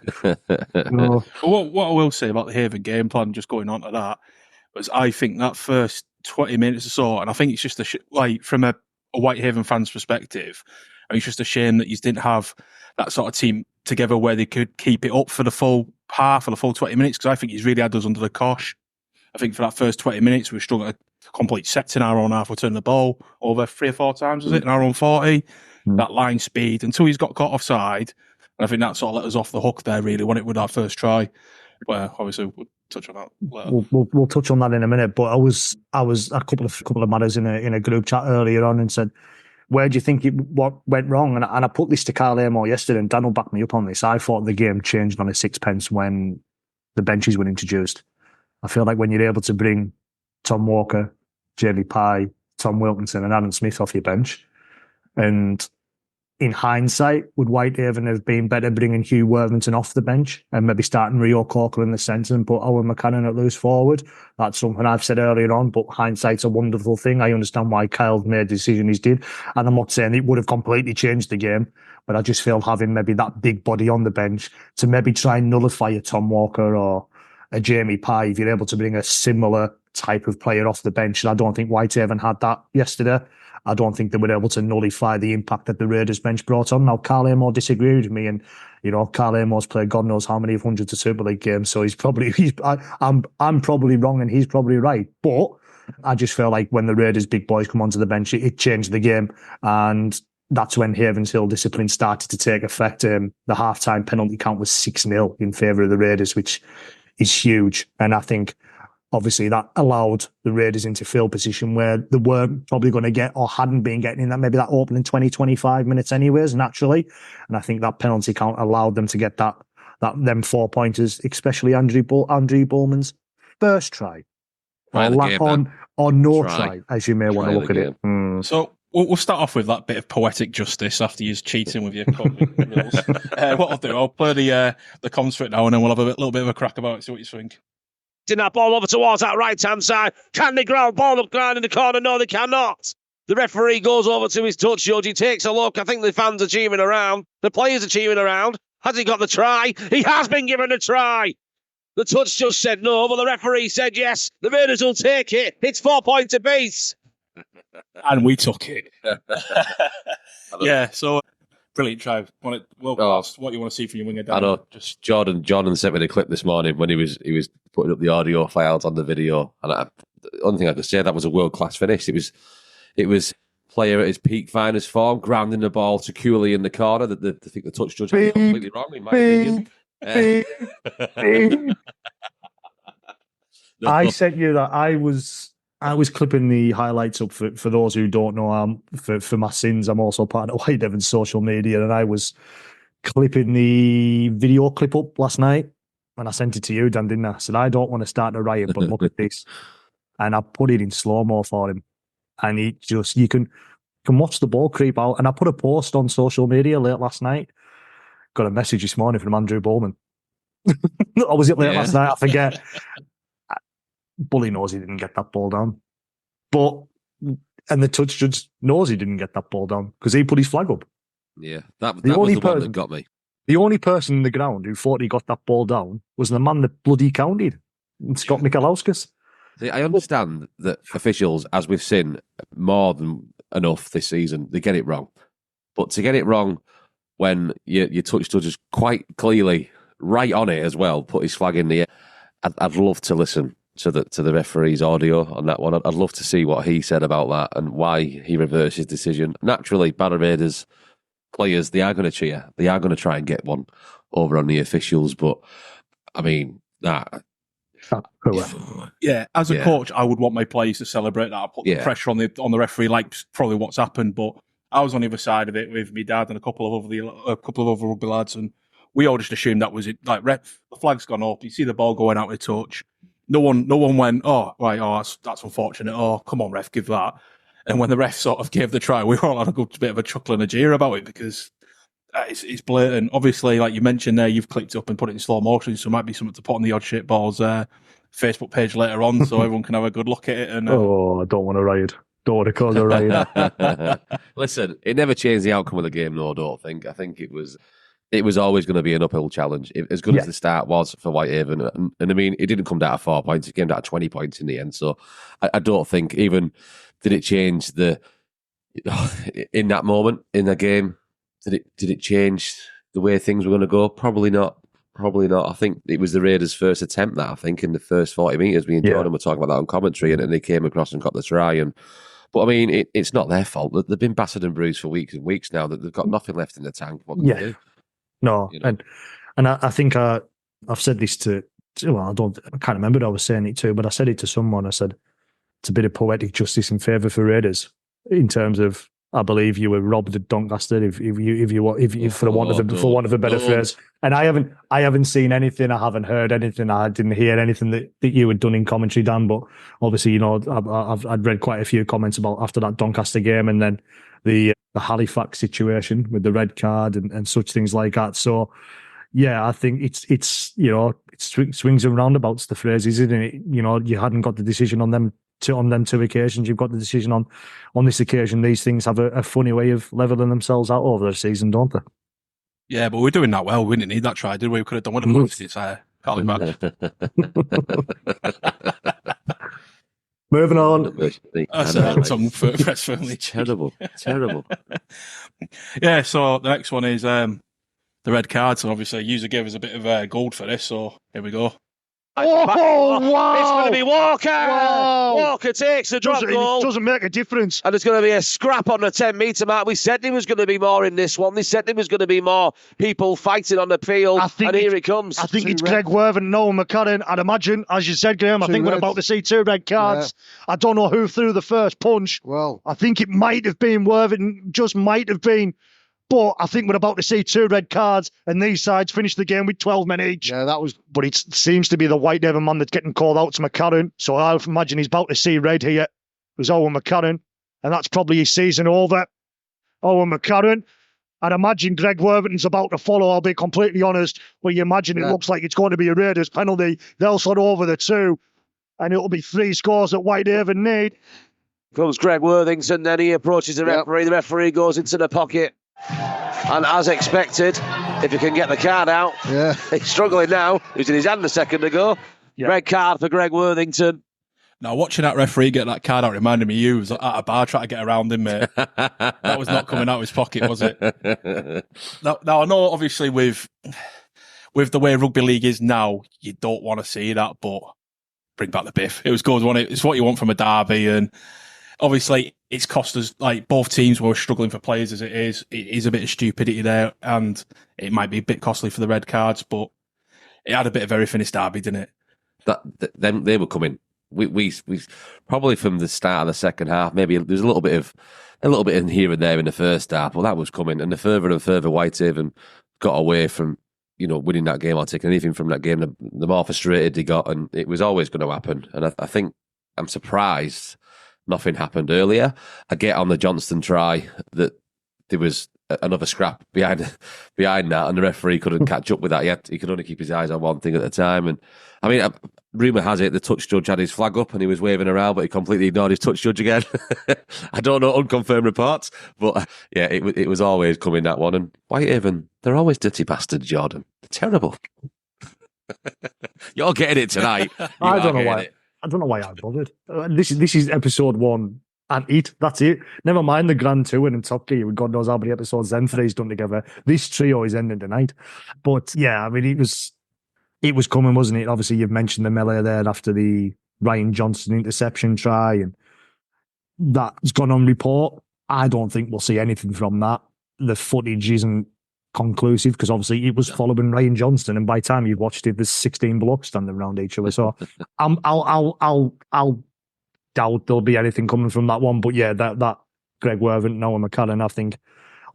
No. What I will say about the Haven game plan, just going on to that, was I think that first 20 minutes or so, and I think it's just from a Whitehaven fan's perspective, it's just a shame that you didn't have that sort of team together where they could keep it up for the full half or the full 20 minutes, because I think he's really had us under the cosh. I think for that first 20 minutes, we were struggling to complete sets in our own half. We turned the ball over 3 or 4 times, was it, in our own 40. That line speed, until he's got caught offside. And I think that sort of let us off the hook there, really, when it was our first try. But obviously, we'll touch on that later. We'll touch on that in a minute. But I was a couple of matters in a group chat earlier on and said, where do you think what went wrong? And I put this to Carl Amor yesterday, and Dan will back me up on this. I thought the game changed on a sixpence when the benches were introduced. I feel like when you're able to bring Tom Walker, Jamie Pye, Tom Wilkinson and Adam Smith off your bench, and in hindsight, would Whitehaven have been better bringing Hugh Worthington off the bench and maybe starting Rio Corker in the centre and put Owen McCannon at loose forward? That's something I've said earlier on, but hindsight's a wonderful thing. I understand why Kyle made the decision he did, and I'm not saying it would have completely changed the game, but I just feel having maybe that big body on the bench to maybe try and nullify a Tom Walker or a Jamie Pye, if you're able to bring a similar type of player off the bench. And I don't think Whitehaven had that yesterday. I don't think they were able to nullify the impact that the Raiders bench brought on. Now, Carl Amor disagreed with me, and Carl Amor's played God knows how many hundreds of Super League games, so I'm probably wrong and he's probably right. But I just feel like when the Raiders big boys come onto the bench, it changed the game, and that's when Havens Hill discipline started to take effect. The halftime penalty count was 6-0 in favour of the Raiders, which is huge, and I think obviously that allowed the Raiders into field position where they weren't probably going to get or hadn't been getting in that maybe that opening 20-25 minutes anyways, naturally. And I think that penalty count allowed them to get them 4 pointers, especially Andrew Bullman's first try. Or no try, as you may want to look at it. So we'll start off with that bit of poetic justice after you're cheating with your rules. What I'll do, I'll play the comms for it now, and then we'll have a little bit of a crack about it, see what you think. That ball over towards that right-hand side. Can they ground ball up ground in the corner? No, they cannot. The referee goes over to his touch judge. He takes a look. I think the fans are cheering around. The players are cheering around. Has he got the try? He has been given a try. The touch judge said no, but the referee said yes. The Raiders will take it. It's 4 points apiece. And we took it. Yeah, so brilliant try. What you want to see from your winger, Dan? I know. Just Jordan sent me the clip this morning when he was putting up the audio files on the video, and the only thing I could say, that was a world class finish. It was player at his peak finest form, grounding the ball securely in the corner. That I think the touch judge was completely wrong in my opinion. I sent you that. I was clipping the highlights up for those who don't know. For my sins, I'm also part of Whitehaven's social media, and I was clipping the video clip up last night, and I sent it to you, Dan, didn't I? I said, I don't want to start a riot, but look at this. And I put it in slow-mo for him. And you can watch the ball creep out. And I put a post on social media late last night. Got a message this morning from Andrew Bullman. Or was it late last night? I forget. Bully knows he didn't get that ball down. And the touch judge knows he didn't get that ball down because he put his flag up. Yeah, that was the one that got me. The only person in the ground who thought he got that ball down was the man that bloody counted, Scott Michalauskas. See, I understand that officials, as we've seen more than enough this season, they get it wrong. But to get it wrong when your touch judge is quite clearly right on it as well, put his flag in the air, I'd love to listen to the referee's audio on that one. I'd love to see what he said about that and why he reversed his decision. Naturally, Barrow Raiders players, they are going to cheer. They are going to try and get one over on the officials. But, I mean, that... Yeah, as a coach, I would want my players to celebrate that. Put the pressure on the referee, like probably what's happened. But I was on the other side of it with my dad and a couple of other rugby lads, and we all just assumed that was it. Like, the flag's gone up. You see the ball going out with touch. No one went, oh, right, oh, that's unfortunate. Oh, come on, ref, give that. And when the ref sort of gave the try, we were all on a good bit of a chuckle and a jeer about it because it's blatant. Obviously, like you mentioned there, you've clicked up and put it in slow motion, so it might be something to put on the Odd Shit Balls Facebook page later on, so everyone can have a good look at it. And I don't want to riot. Don't want to cause a riot. Listen, it never changed the outcome of the game. No, I don't think. I think it was always going to be an uphill challenge. As good as the start was for Whitehaven, and I mean, it didn't come down to 4 points. It came down to 20 points in the end. So I don't think even did it change in that moment in the game. Did it change the way things were going to go? Probably not. I think it was the Raiders' first attempt that, I think, in the first 40 metres. Me and Jordan were talking about that on commentary, and they came across and got the try. But I mean, it's not their fault. They've been battered and bruised for weeks and weeks now. That they've got nothing left in the tank. What can they do? No, you know? and I think I've said this to, well, I can't remember who I was saying it to, but I said it to someone. I said, it's a bit of poetic justice in favour for Raiders in terms of, I believe you were robbed at Doncaster, if for want of a better phrase. And I haven't seen anything, I haven't heard anything, I didn't hear anything that you had done in commentary, Dan. But obviously, you know, I'd read quite a few comments about after that Doncaster game, and then the Halifax situation with the red card and such things like that. So yeah, I think it's you know, it swings and roundabouts, the phrase, isn't it? You know, you hadn't got the decision on them two occasions. You've got the decision on this occasion. These things have a funny way of leveling themselves out over the season, don't they? Yeah, but we're doing that well. We didn't need that try, did we? We could have done one of the it's can't imagine. Moving on. Terrible. Yeah, so the next one is the red cards. And obviously, user gave us a bit of gold for this, so here we go. Oh, wow. It's going to be Walker. Wow. Walker takes the drop goal. It doesn't make a difference. And there's going to be a scrap on the 10-metre mark. We said there was going to be more in this one. They said there was going to be more people fighting on the field. And here it comes. I think it's Greg Weir and Noel McCarran. I'd imagine, as you said, Graham, I think we're about to see 2 red cards. Yeah. I don't know who threw the first punch. Well, I think it might have been Worthington, just might have been. But I think we're about to see 2 red cards, and these sides finish the game with 12 men each. Yeah, that was. But it seems to be the Whitehaven man that's getting called out to McCarran. So I imagine he's about to see red here. It was Owen McCarran, and that's probably his season over. Owen McCarran. I'd imagine Greg Worthington's about to follow, I'll be completely honest. But you imagine it looks like it's going to be a Raiders penalty. They'll sort over the 2, and it'll be 3 scores that Whitehaven need. Comes Greg Worthington, then he approaches the referee. The referee goes into the pocket. And as expected, if he can get the card out, he's struggling now. He was in his hand a second ago. Red card for Greg Worthington. Now, watching that referee get that card out reminded me you was at a bar trying to get around him, mate. That was not coming out of his pocket, was it? Now, I know, obviously, with the way rugby league is now, you don't want to see that, but bring back the biff. It was good, wasn't it? It's what you want from a derby, and obviously, it's cost us, like, both teams were struggling for players as it is. It is a bit of stupidity there, and it might be a bit costly for the red cards, but it had a bit of everything, this derby, didn't it? They were coming. We probably from the start of the second half, maybe there's a little bit in here and there in the first half, but that was coming. And the further and further Whitehaven got away from, you know, winning that game or taking anything from that game, the more frustrated they got, and it was always going to happen. And I think I'm surprised nothing happened earlier. I get on the Johnston try that there was another scrap behind that, and the referee couldn't catch up with that. He could only keep his eyes on one thing at a time. And I mean, rumour has it the touch judge had his flag up and he was waving around, but he completely ignored his touch judge again. I don't know, unconfirmed reports, but yeah, it was always coming, that one. And Whitehaven, they're always dirty bastards, Jordan. They're terrible. You're getting it tonight. I don't know why. I don't know why I bothered. This is episode 1 and eat. That's it. Never mind the Grand Tour and Top Gear. God knows how many episodes them three's done together. This trio is ending tonight. But yeah, I mean, it was coming, wasn't it? Obviously, you've mentioned the melee there after the Ryan Johnson interception try, and that's gone on report. I don't think we'll see anything from that. The footage isn't conclusive because obviously it was following Ryan Johnson, and by the time you've watched it, there's 16 blokes standing around each other. So I'll doubt there'll be anything coming from that one. But yeah, that Greg Worthing, Noah McCallan, I think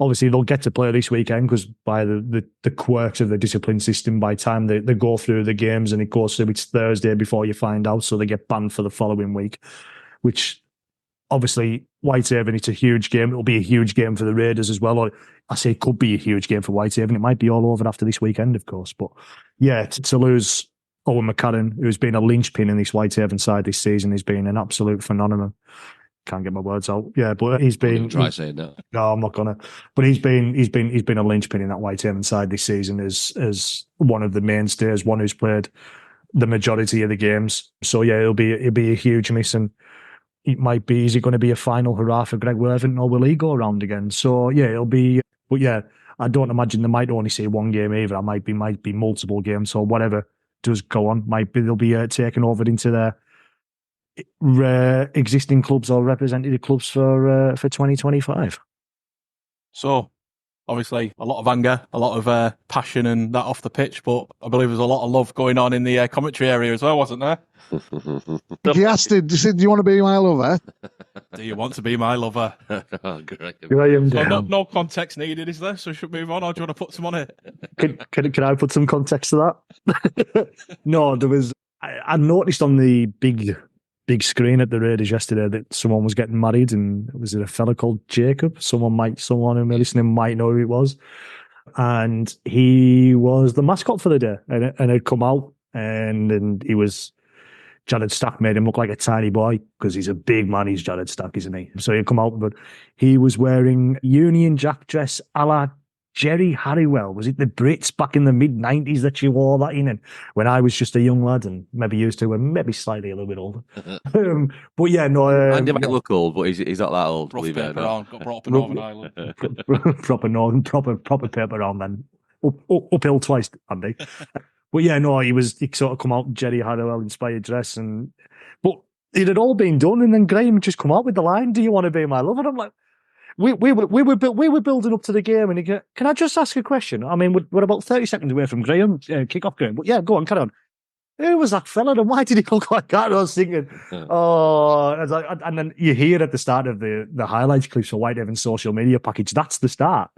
obviously they'll get to play this weekend because by the quirks of the discipline system, by the time they go through the games and it goes through, it's Thursday before you find out, so they get banned for the following week, which obviously Whitehaven, it's a huge game. It'll be a huge game for the Raiders as well. Or I say it could be a huge game for Whitehaven. It might be all over after this weekend, of course. But yeah, to lose Owen McCarran, who's been a linchpin in this Whitehaven side this season, has been an absolute phenomenon. Can't get my words out. Yeah, but he's been. Try saying that. No, I'm not gonna. But he's been a linchpin in that Whitehaven side this season as one of the mainstays, one who's played the majority of the games. So yeah, it'll be a huge miss, and it might be. Is it going to be a final hurrah for Greg Worthing, or will he go around again? So yeah, it'll be. But yeah, I don't imagine they might only see one game either. It might be multiple games. So whatever does go on, they'll be taken over into their existing clubs or representative clubs for 2025. So, obviously, a lot of anger, a lot of passion and that off the pitch, but I believe there's a lot of love going on in the commentary area as well, wasn't there? He asked him, he said, do you want to be my lover? Do you want to be my lover? Oh, great. Graham So down. no context needed, is there? So should we move on, or do you want to put some on it? Can I put some context to that? No, there was. I noticed on the big screen at the Raiders yesterday that someone was getting married, and was it a fella called Jacob? Someone who may listening might know who it was, and he was the mascot for the day, and had come out, and he was. Jared Stack made him look like a tiny boy because he's a big man. He's Jared Stack, isn't he? So he'd come out, but he was wearing Union Jack dress a la Jerry Halliwell. Was it the Brits back in the mid-90s that she wore that in? And when I was just a young lad, and maybe used to, and maybe slightly a little bit older. But yeah, no. Andy might look old, but he's not that old. Rough believe it or paper not. on, got brought up in Northern Ireland. proper paper on then. Uphill twice, Andy. But yeah, no, he sort of come out Jerry Halliwell inspired dress, but it had all been done, and then Graham just come out with the line, "Do you want to be my love?" And I'm like, we were building up to the game, and he go, "Can I just ask a question?" I mean, we're about 30 seconds away from Graham kick off Graham, but yeah, go on, carry on. Who was that fella, and why did he look like that? And I was thinking, and then you hear at the start of the highlights clips for Whitehaven social media package, that's the start.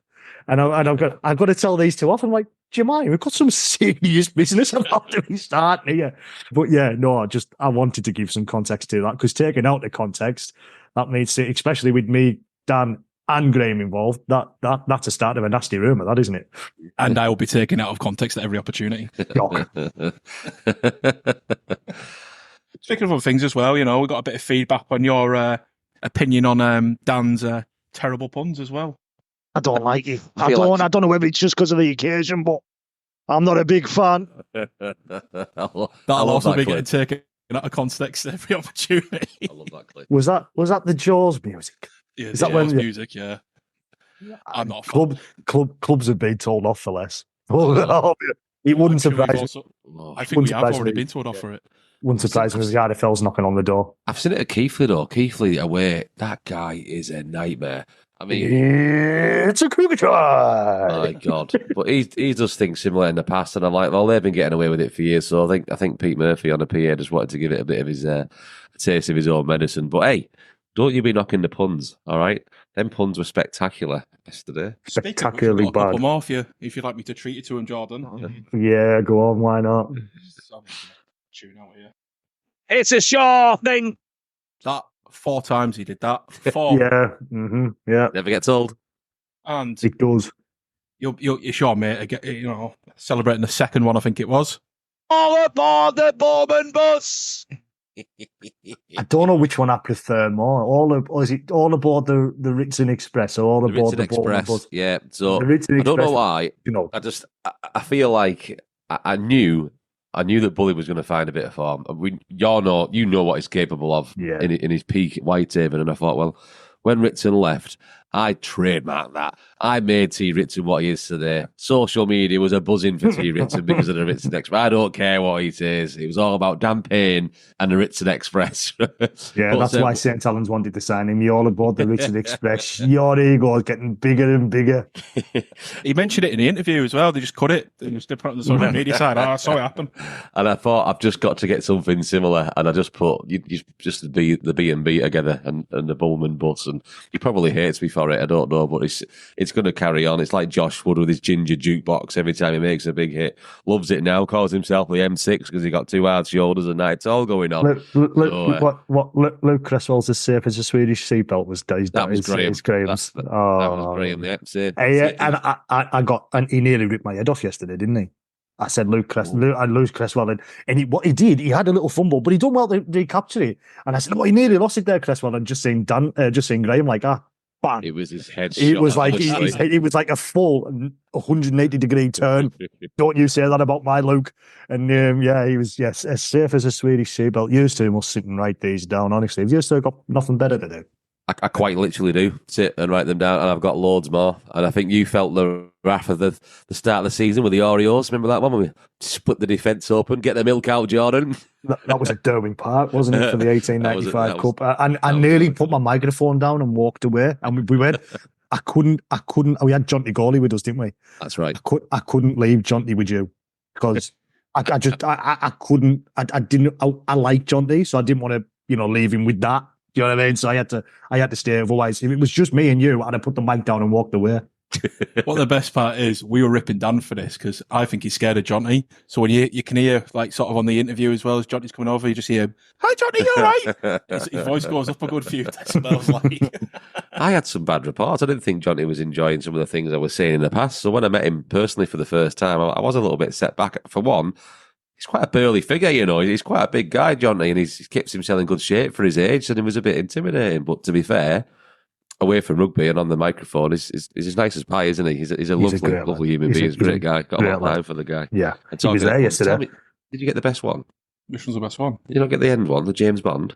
And I've got to tell these two off. I'm like, do you mind? We've got some serious business about to be starting here. But yeah, no, I wanted to give some context to that, because taking out the context, that means, especially with me, Dan, and Graham involved, that's a start of a nasty rumour, that, isn't it? And I will be taken out of context at every opportunity. Speaking of other things as well, we got a bit of feedback on your opinion on Dan's terrible puns as well. I don't like it. I don't know whether it's just because of the occasion, but I'm not a big fan. That'll also be getting taken out of context every opportunity. I love that clip. Was that the Jaws music? Yeah, Is that when music? Yeah, I'm not a fan. Clubs have been told off for less. It wouldn't surprise me. I think we have already been told off for it. Wouldn't surprise me if the RFL's knocking on the door. I've seen it at Keighley though. Keighley away, that guy is a nightmare. I mean, it's a cricket try. My God! But he does things similar in the past, and I'm like, well, they've been getting away with it for years. So I think Pete Murphy on the PA just wanted to give it a bit of his a taste of his own medicine. But hey, don't you be knocking the puns, all right? Them puns were spectacular yesterday. Spectacularly I've got a couple bad. more for you, if you'd like me to treat you to him, Jordan. Yeah, go on. Why not? Tune out here. It's a sure thing. That 4 times he did that. 4. Yeah. Yeah. Never gets old. And It does. you're sure, mate. Celebrating the second one, I think it was. All aboard the Bullman bus. I don't know which one I prefer more. Is it all aboard the Ritson Express or all The aboard Ritson the Bowman Express. bus? Yeah. So The Ritson I don't know Express, why. I feel like I knew I knew that Bully was going to find a bit of form. You know what he's capable of in his peak at Whitehaven, and I thought, well, when Ritson left, I trademarked that. I made T. Ritson what he is today. Social media was a buzzing for T. Ritson because of the Ritson Express. I don't care what he says. It was all about Dan Payne and the Ritson Express. That's why St. Helens wanted to sign him. You're all aboard the Ritson Express. Your ego is getting bigger and bigger. He mentioned it in the interview as well. They just cut it. They just put it on the social media side. I saw it happen. And I thought, I've just got to get something similar. And I just put just the B&B together and the Bullman bus. And he probably hates me for it. I don't know, but it's going to carry on. It's like Josh Wood with his ginger jukebox every time he makes a big hit. Loves it now. Calls himself the M6 because he got 2 hard shoulders and it's all going on. Luke Cresswell's as safe as a Swedish seatbelt was. That was Graham. Graham's. That was Graham. The M6. And he nearly ripped my head off yesterday, didn't he? I said Luke Cresswell, and what he did, he had a little fumble, but he done well to recapture it. And I said, he nearly lost it there, Cresswell, and just saying Graham like, bang. It was his head. It was like it was like a full 180-degree turn. Don't you say that about my Luke? And he was as safe as a Swedish seatbelt. Used to must sit and write these down. Honestly, have you still got nothing better to do? I quite literally do sit and write them down, and I've got loads more. And I think you felt the wrath of the start of the season with the Orioles. Remember that one when we split the defence open, get the milk out, Jordan? That was at Derwent Park, wasn't it, for the 1895 Cup? I nearly put my microphone down and walked away. And we went. I couldn't. We had Jonty Gawley with us, didn't we? That's right. I couldn't leave Jonty with you because I couldn't. I like Jonty, so I didn't want to leave him with that. You know what I mean? So I had to stay. Otherwise, if it was just me and you, I'd have put the mic down and walked away. What the best part is, we were ripping Dan for this because I think he's scared of Jonty. So when you can hear, like, sort of on the interview as well as Jonty's coming over, you just hear, "Hi, Jonty, you all right?" His voice goes up a good few decibels. Like, I had some bad reports. I didn't think Jonty was enjoying some of the things I was saying in the past. So when I met him personally for the first time, I was a little bit set back. For one, he's quite a burly figure, He's quite a big guy, Jonty, and he keeps himself in good shape for his age, and he was a bit intimidating. But to be fair, away from rugby and on the microphone, he's as nice as pie, isn't he? He's a lovely human being. He's a great guy. Got a lot of time for the guy. Yeah, and he was there yesterday. Did you get the best one? Which one's the best one? Did you not get the end one, the James Bond?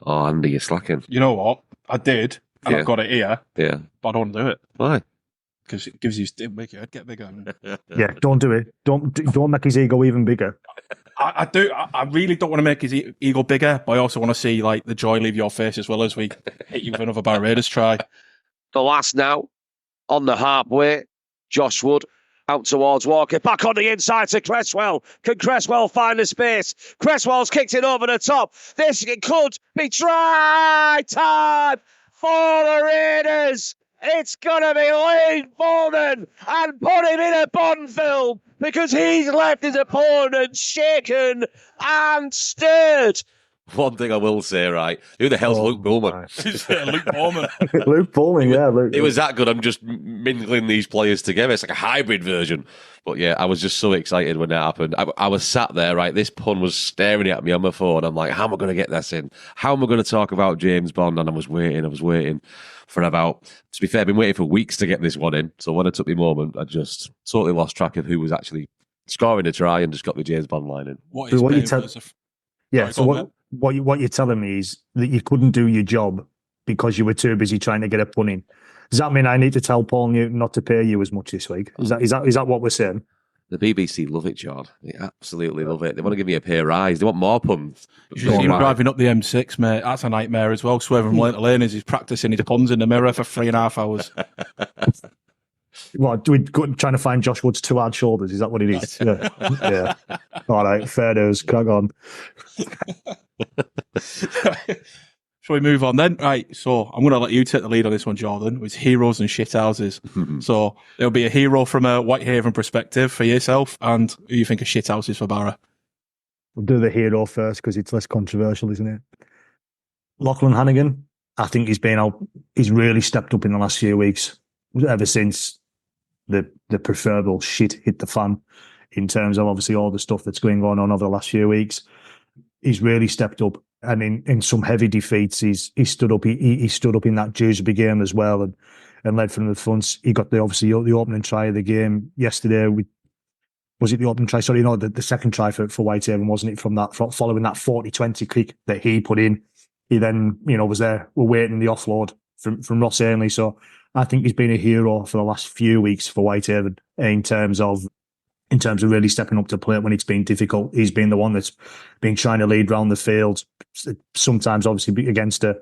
Oh, Andy, you're slacking. You know what? I did, and I've got it here. Yeah, but I don't want to do it. Why? Because it gives you, it make your head get bigger. Yeah, don't do it. Don't make his ego even bigger. I do. I really don't want to make his ego bigger, but I also want to see like the joy leave your face as well as we hit you with another Barrow Raiders try. The last now on the halfway, Josh Wood out towards Walker, back on the inside to Cresswell. Can Cresswell find the space? Cresswell's kicked it over the top. This could be try time for the Raiders. It's going to be Lane Bowman and put him in a Bond film because he's left his opponent shaken and stirred. One thing I will say, right? Who the hell's Luke Bullman? Luke Bullman. Luke Bullman, yeah. It was that good. I'm just mingling these players together. It's like a hybrid version. But yeah, I was just so excited when that happened. I was sat there, right? This pun was staring at me on my phone. I'm like, how am I going to get this in? How am I going to talk about James Bond? And I was waiting for about, to be fair, I've been waiting for weeks to get this one in. So when I took my moment, I just totally lost track of who was actually scoring a try and just got the James Bond line in. What you're telling me is that you couldn't do your job because you were too busy trying to get a pun in. Does that mean I need to tell Paul Newton not to pay you as much this week? Is that what we're saying? The BBC love it, John. They absolutely love it. They want to give me a pay rise. They want more puns. You should see him driving up the M6, mate. That's a nightmare as well. Swerving from lane to lane as he's practising his puns in the mirror for 3.5 hours. What, trying to find Josh Wood's 2 hard shoulders? Is that what it is? Yeah. All right, fair dues. Crack on. Shall we move on then? Right, so I'm going to let you take the lead on this one, Jordan, with heroes and shithouses. So there'll be a hero from a Whitehaven perspective for yourself, and who you think are shithouses for Barrow. We'll do the hero first because it's less controversial, isn't it? Lachlan Hannigan, I think he's really stepped up in the last few weeks, ever since the proverbial shit hit the fan in terms of obviously all the stuff that's going on over the last few weeks. He's really stepped up. And in some heavy defeats, he stood up. He stood up in that Dewsbury game as well, and led from the front. He got the opening try of the game yesterday. was it the opening try? Sorry, the second try for Whitehaven, wasn't it? From that, following that 40-20 kick that he put in, he then, was there. We're waiting the offload from Ross Ainley. So I think he's been a hero for the last few weeks for Whitehaven in terms of really stepping up to plate when it's been difficult. He's been the one that's been trying to lead round the field, sometimes obviously against a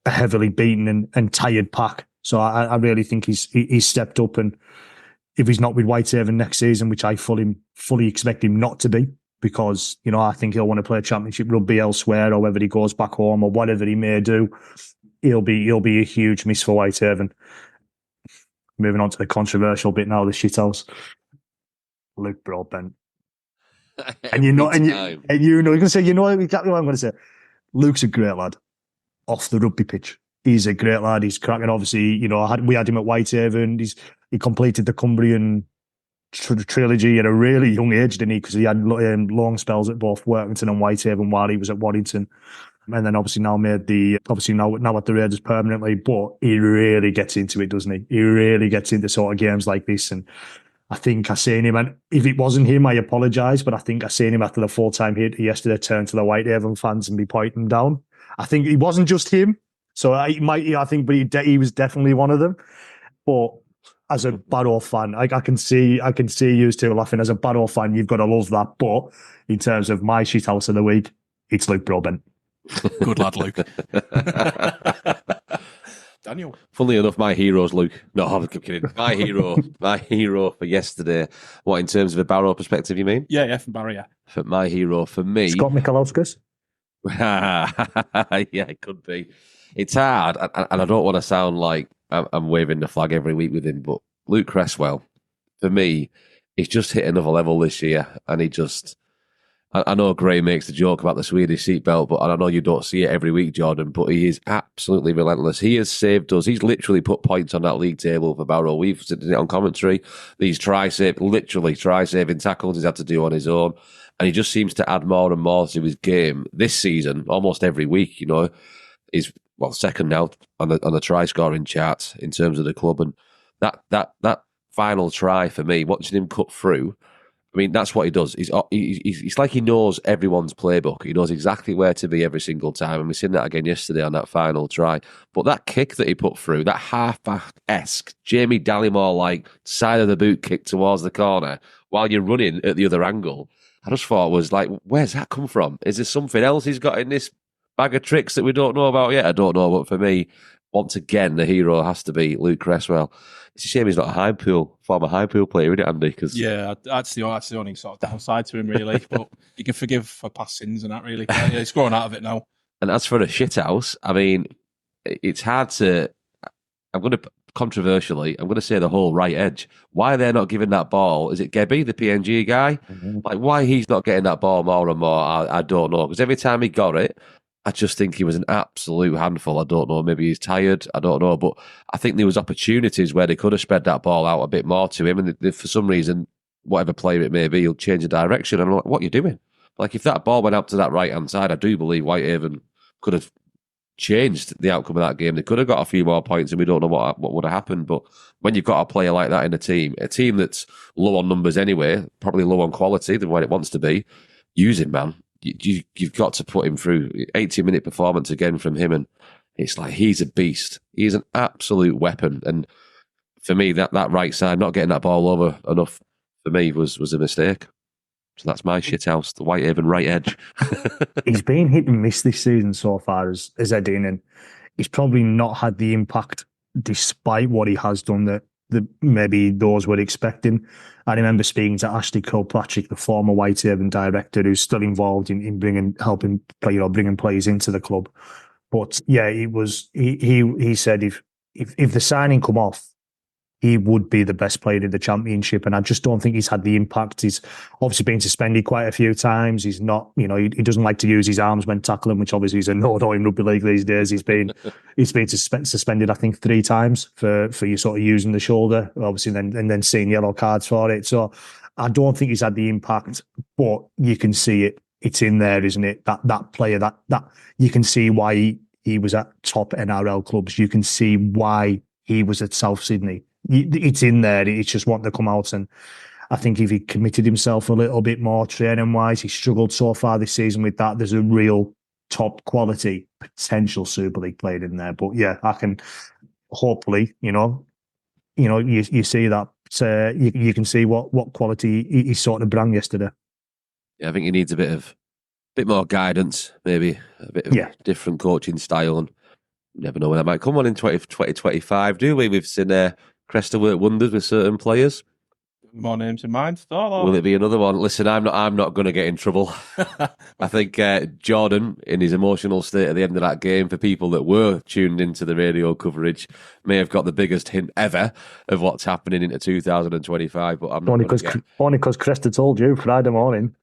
heavily beaten and tired pack. So I really think he's stepped up, and if he's not with Whitehaven next season, which I fully expect him not to be, because I think he'll want to play championship rugby elsewhere, or whether he goes back home or whatever he may do, he'll be a huge miss for Whitehaven. Moving on to the controversial bit now, the shithouse. Luke Broadbent. And you're going to say, exactly what I'm going to say. Luke's a great lad off the rugby pitch. He's a great lad. He's cracking. Obviously, we had him at Whitehaven. He completed the Cumbrian trilogy at a really young age, didn't he? Because he had long spells at both Workington and Whitehaven while he was at Waddington. And then obviously now now at the Raiders permanently. But he really gets into it, doesn't he? He really gets into sort of games like this. And I think I seen him, and if it wasn't him, I apologise, but I think I seen him after the full-time hit yesterday turn to the Whitehaven fans and be pointing down. I think it wasn't just him, so but he was definitely one of them. But as a Barrow fan, I can see you two laughing. As a Barrow fan, you've got to love that. But in terms of my shithouse of the week, it's Luke Broadbent. Good lad, Luke. Daniel. Funnily enough, my hero's Luke. No, I'm kidding. My hero for yesterday. What, in terms of a Barrow perspective, you mean? Yeah, from Barrow, yeah. For my hero, for me... Scott Mikalowskis? Yeah, it could be. It's hard, and I don't want to sound like I'm waving the flag every week with him, but Luke Cresswell, for me, he's just hit another level this year, and he just... I know Gray makes the joke about the Swedish seatbelt, but I know you don't see it every week, Jordan, but he is absolutely relentless. He has saved us. He's literally put points on that league table for Barrow. We've seen it on commentary. These try-saving tackles he's had to do on his own. And he just seems to add more and more to his game this season, almost every week. He's second now on the try-scoring charts in terms of the club. And that final try for me, watching him cut through, I mean, that's what he does. He's like he knows everyone's playbook. He knows exactly where to be every single time. And we've seen that again yesterday on that final try. But that kick that he put through, that half-back-esque, Jamie Dallimore-like side of the boot kick towards the corner while you're running at the other angle, I just thought was like, where's that come from? Is there something else he's got in this bag of tricks that we don't know about yet? I don't know. But for me, once again, the hero has to be Luke Cresswell. It's a shame he's not a former high pool player, isn't it, Andy? Cause... Yeah, that's the only sort of downside to him, really. But you can forgive for past sins and that, really. Yeah, he's growing out of it now. And as for a shithouse, I mean, it's hard to... I'm going to say the whole right edge. Why they're not giving that ball? Is it Gebby, the PNG guy? Mm-hmm. Like, why he's not getting that ball more and more, I don't know. Because every time he got it, I just think he was an absolute handful. I don't know. Maybe he's tired. I don't know. But I think there was opportunities where they could have spread that ball out a bit more to him. And for some reason, whatever player it may be, he'll change the direction. And I'm like, what are you doing? Like, if that ball went out to that right-hand side, I do believe Whitehaven could have changed the outcome of that game. They could have got a few more points and we don't know what would have happened. But when you've got a player like that in a team that's low on numbers anyway, probably low on quality than what it wants to be, use him, man. You've got to put him through 80-minute performance again from him, and it's like he's a beast. He's an absolute weapon. And for me, that right side, not getting that ball over enough, for me, was a mistake. So that's my shithouse, the Whitehaven right edge. He's been hit and miss this season so far as Edin, and he's probably not had the impact despite what he has done that maybe those were expecting. I remember speaking to Ashley Kilpatrick, the former Whitehaven director, who's still involved in helping bringing players into the club. But yeah, he said if the signing come off, he would be the best player in the championship. And I just don't think he's had the impact. He's obviously been suspended quite a few times. He's not, he doesn't like to use his arms when tackling, which obviously is a no-no in rugby league these days. He's been suspended, I think, 3 times for you sort of using the shoulder, obviously, and then seeing yellow cards for it. So I don't think he's had the impact, but you can see it. It's in there, isn't it? That player, that you can see why he was at top NRL clubs. You can see why he was at South Sydney. It's in there. It's just wanting to come out, and I think if he committed himself a little bit more training-wise, he struggled so far this season with that. There's a real top quality potential Super League player in there. But yeah, I can hopefully, you see that you can see what quality he sort of brought yesterday. Yeah, I think he needs a bit more guidance, maybe a bit of different coaching style, and you never know when that might come on in 2025, do we? We've seen Cresta work wonders with certain players. More names in mind, though. Will it be another one? Listen, I'm not going to get in trouble. I think Jordan, in his emotional state at the end of that game, for people that were tuned into the radio coverage, may have got the biggest hint ever of what's happening into 2025. But I'm not only because Cresta told you Friday morning.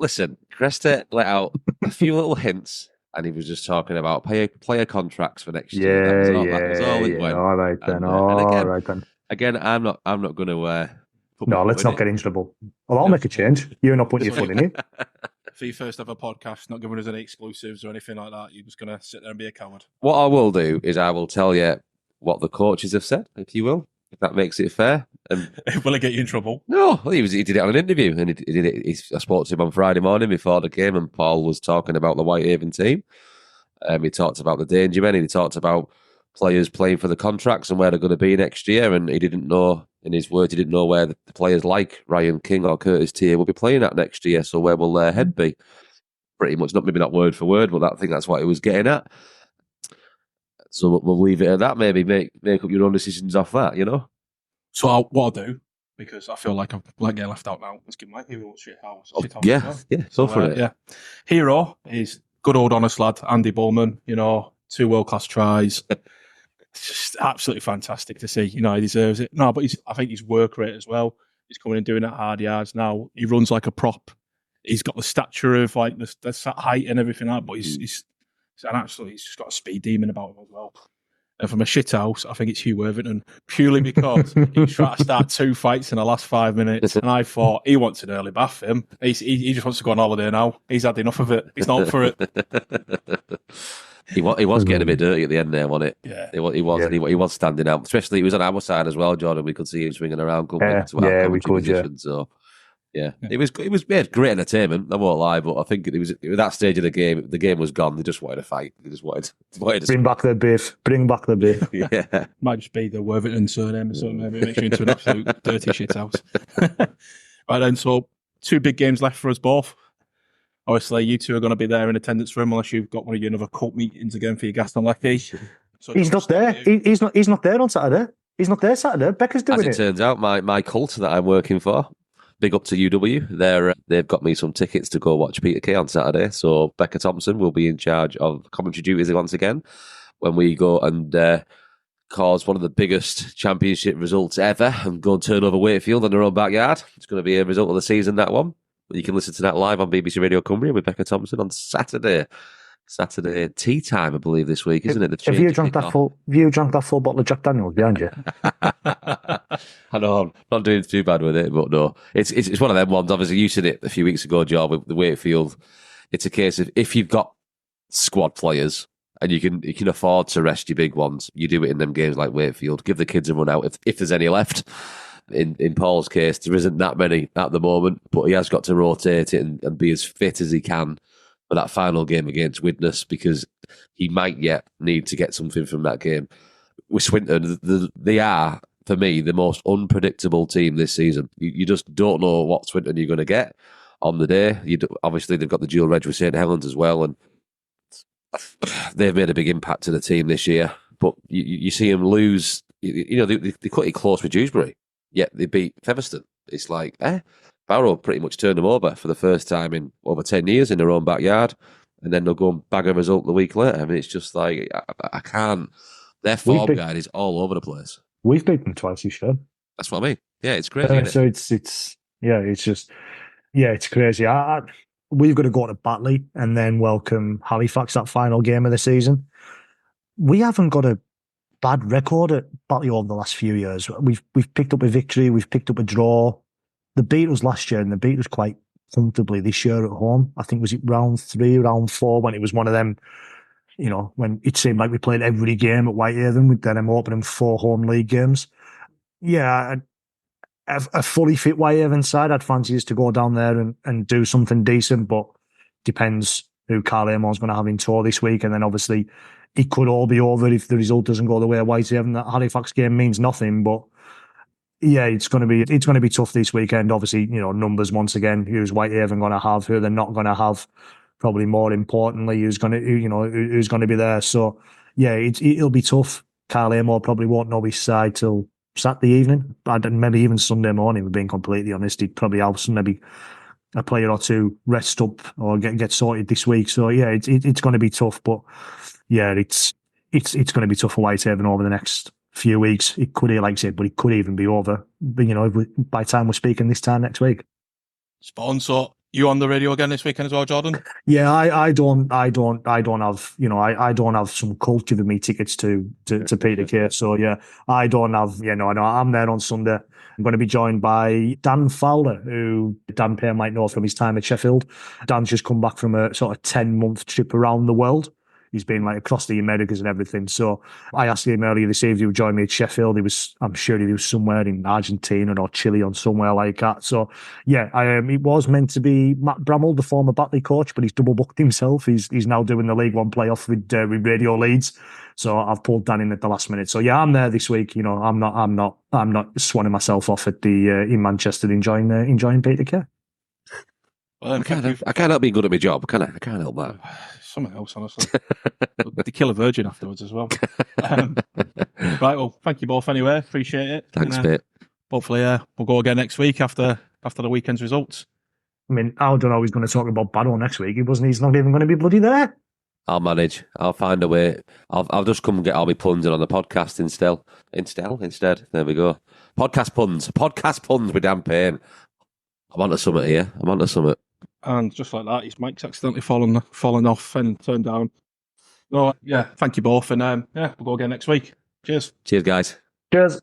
Listen, Cresta let out a few little hints, and he was just talking about player contracts for next year. That was all it went. All right then. Again, I'm not going to. No, let's not get in trouble. Well, I'll make a change. You're not putting your foot in it. For your first ever podcast, not giving us any exclusives or anything like that. You're just going to sit there and be a coward. What I will do is I will tell you what the coaches have said, if you will, if that makes it fair. And will it get you in trouble? No, he did it on an interview, and he did it. I spoke to him on Friday morning before the game, and Paul was talking about the Whitehaven team. He talked about the danger men, and he talked about players playing for the contracts and where they're going to be next year, and he didn't know. In his words, he didn't know where the players like Ryan King or Curtis Tier will be playing at next year, so where will their head be? Pretty much, maybe not word for word, but I think that's what he was getting at. So we'll leave it at that, maybe make up your own decisions off that, So what I'll do, because I feel like I'm getting left out now, let's give my hero shit house. Go for it. Yeah. Hero is good old honest lad, Andy Bullman, 2 world-class tries. It's just absolutely fantastic to see. He deserves it. No, but I think his work rate as well. He's coming and doing that hard yards now. He runs like a prop. He's got the stature of like the height and everything like that, but he's just got a speed demon about him as well. And from a shit house, I think it's Hugh Worthington, purely because he was trying to start 2 fights in the last 5 minutes. And I thought, he wants an early bath, him. He just wants to go on holiday now. He's had enough of it. He's not up for it. He was getting a bit dirty at the end there, wasn't it? Yeah. He was standing out. Especially, he was on our side as well, Jordan. We could see him swinging around. We could, position, So, yeah. It was great entertainment, I won't lie, but I think it was at that stage of the game was gone. They just wanted to fight. They just wanted to bring back the beef. Yeah. Might just be the Worthington surname or something, maybe make you into an absolute dirty shithouse. Right then, so 2 big games left for us both. Obviously, you 2 are going to be there in attendance for him, unless you've got one of your other cult meetings again for your Gaston Lecky. So he's not there. He's not there on Saturday. He's not there Saturday. Becca's doing it. As it turns out, my cult that I'm working for, big up to UW. They've got me some tickets to go watch Peter Kay on Saturday. So Becca Thompson will be in charge of commentary duties once again when we go and cause one of the biggest championship results ever and go and turn over Wakefield in their own backyard. It's going to be a result of the season, that one. You can listen to that live on BBC Radio Cumbria with Becca Thompson on Saturday tea time, I believe, this week, isn't it? Have you drunk that full bottle of Jack Daniels behind you? I know, I'm not doing too bad with it, but no, it's one of them ones. Obviously, you said it a few weeks ago, Joe, with the Wakefield. It's a case of if you've got squad players and you can afford to rest your big ones, you do it in them games like Wakefield. Give the kids a run out if there's any left. In Paul's case, there isn't that many at the moment, but he has got to rotate it and be as fit as he can for that final game against Widnes, because he might yet need to get something from that game. With Swinton, they are, for me, the most unpredictable team this season. You just don't know what Swinton you're going to get on the day. Obviously, they've got the dual reg with St Helens as well, and they've made a big impact to the team this year. But you see them lose. They cut it close with Dewsbury. Yet they beat Featherstone. It's like, Barrow pretty much turned them over for the first time in over 10 years in their own backyard, and then they'll go and bag a result the week later. I mean, it's just like, I can't. Their form guide is all over the place. We've beaten them twice this year. That's what I mean. Yeah, it's crazy. So it's crazy. We've got to go to Batley and then welcome Halifax, that final game of the season. We haven't got a bad record at Batley over the last few years. We've picked up a victory, we've picked up a draw. They beat us last year, and they beat us quite comfortably this year at home. I think was it round 3, round 4, when it was one of them, when it seemed like we played every game at Whitehaven with them opening 4 home league games. Yeah, a fully fit Whitehaven side, I'd fancy us to go down there and do something decent, but depends who Carl Amon's going to have in tow this week. And then obviously it could all be over if the result doesn't go the way of Whitehaven. That Halifax game means nothing, but yeah, it's going to be tough this weekend. Obviously, numbers once again. Who's Whitehaven going to have? Who they're not going to have? Probably more importantly, who's going to be there? So yeah, it'll be tough. Carl Amor probably won't know his side till Saturday evening, maybe even Sunday morning. We're being completely honest. He'd probably have maybe a player or two rest up or get sorted this week. So yeah, it's going to be tough. But yeah, it's going to be tough for Whitehaven over the next few weeks. It could, like I said, but it could even be over. By the time we're speaking this time next week. Spot on. So you on the radio again this weekend as well, Jordan? Yeah, I don't have I don't have some cult giving me tickets to Peter Kay. So yeah, I don't have I'm there on Sunday. I'm going to be joined by Dan Fowler, who Dan Payne might know from his time at Sheffield. Dan's just come back from a sort of 10-month trip around the world. He's been across the Americas and everything. So I asked him earlier this evening to join me at Sheffield. I'm sure he was somewhere in Argentina or Chile or somewhere like that. So yeah, it was meant to be Matt Bramall, the former Batley coach, but he's double booked himself. He's now doing the League One playoff with Radio Leeds. So I've pulled Dan in at the last minute. So yeah, I'm there this week. I'm not swanning myself off at the in Manchester enjoying Peter Kay. Well, I can't help being good at my job, can I? I can't help that. Something else, honestly. They kill a virgin afterwards as well. Right, well, thank you both anyway. Appreciate it. Thanks, mate. Hopefully, we'll go again next week after the weekend's results. I mean, I don't know he's going to talk about Barrow next week. He's not even going to be bloody there. I'll manage. I'll find a way. I'll just come and get all my puns in on the podcast instead. There we go. Podcast puns with Dan Payne. I'm onto something here. And just like that, his mic's accidentally fallen off and turned down. So, yeah, thank you both. And we'll go again next week. Cheers. Cheers, guys. Cheers.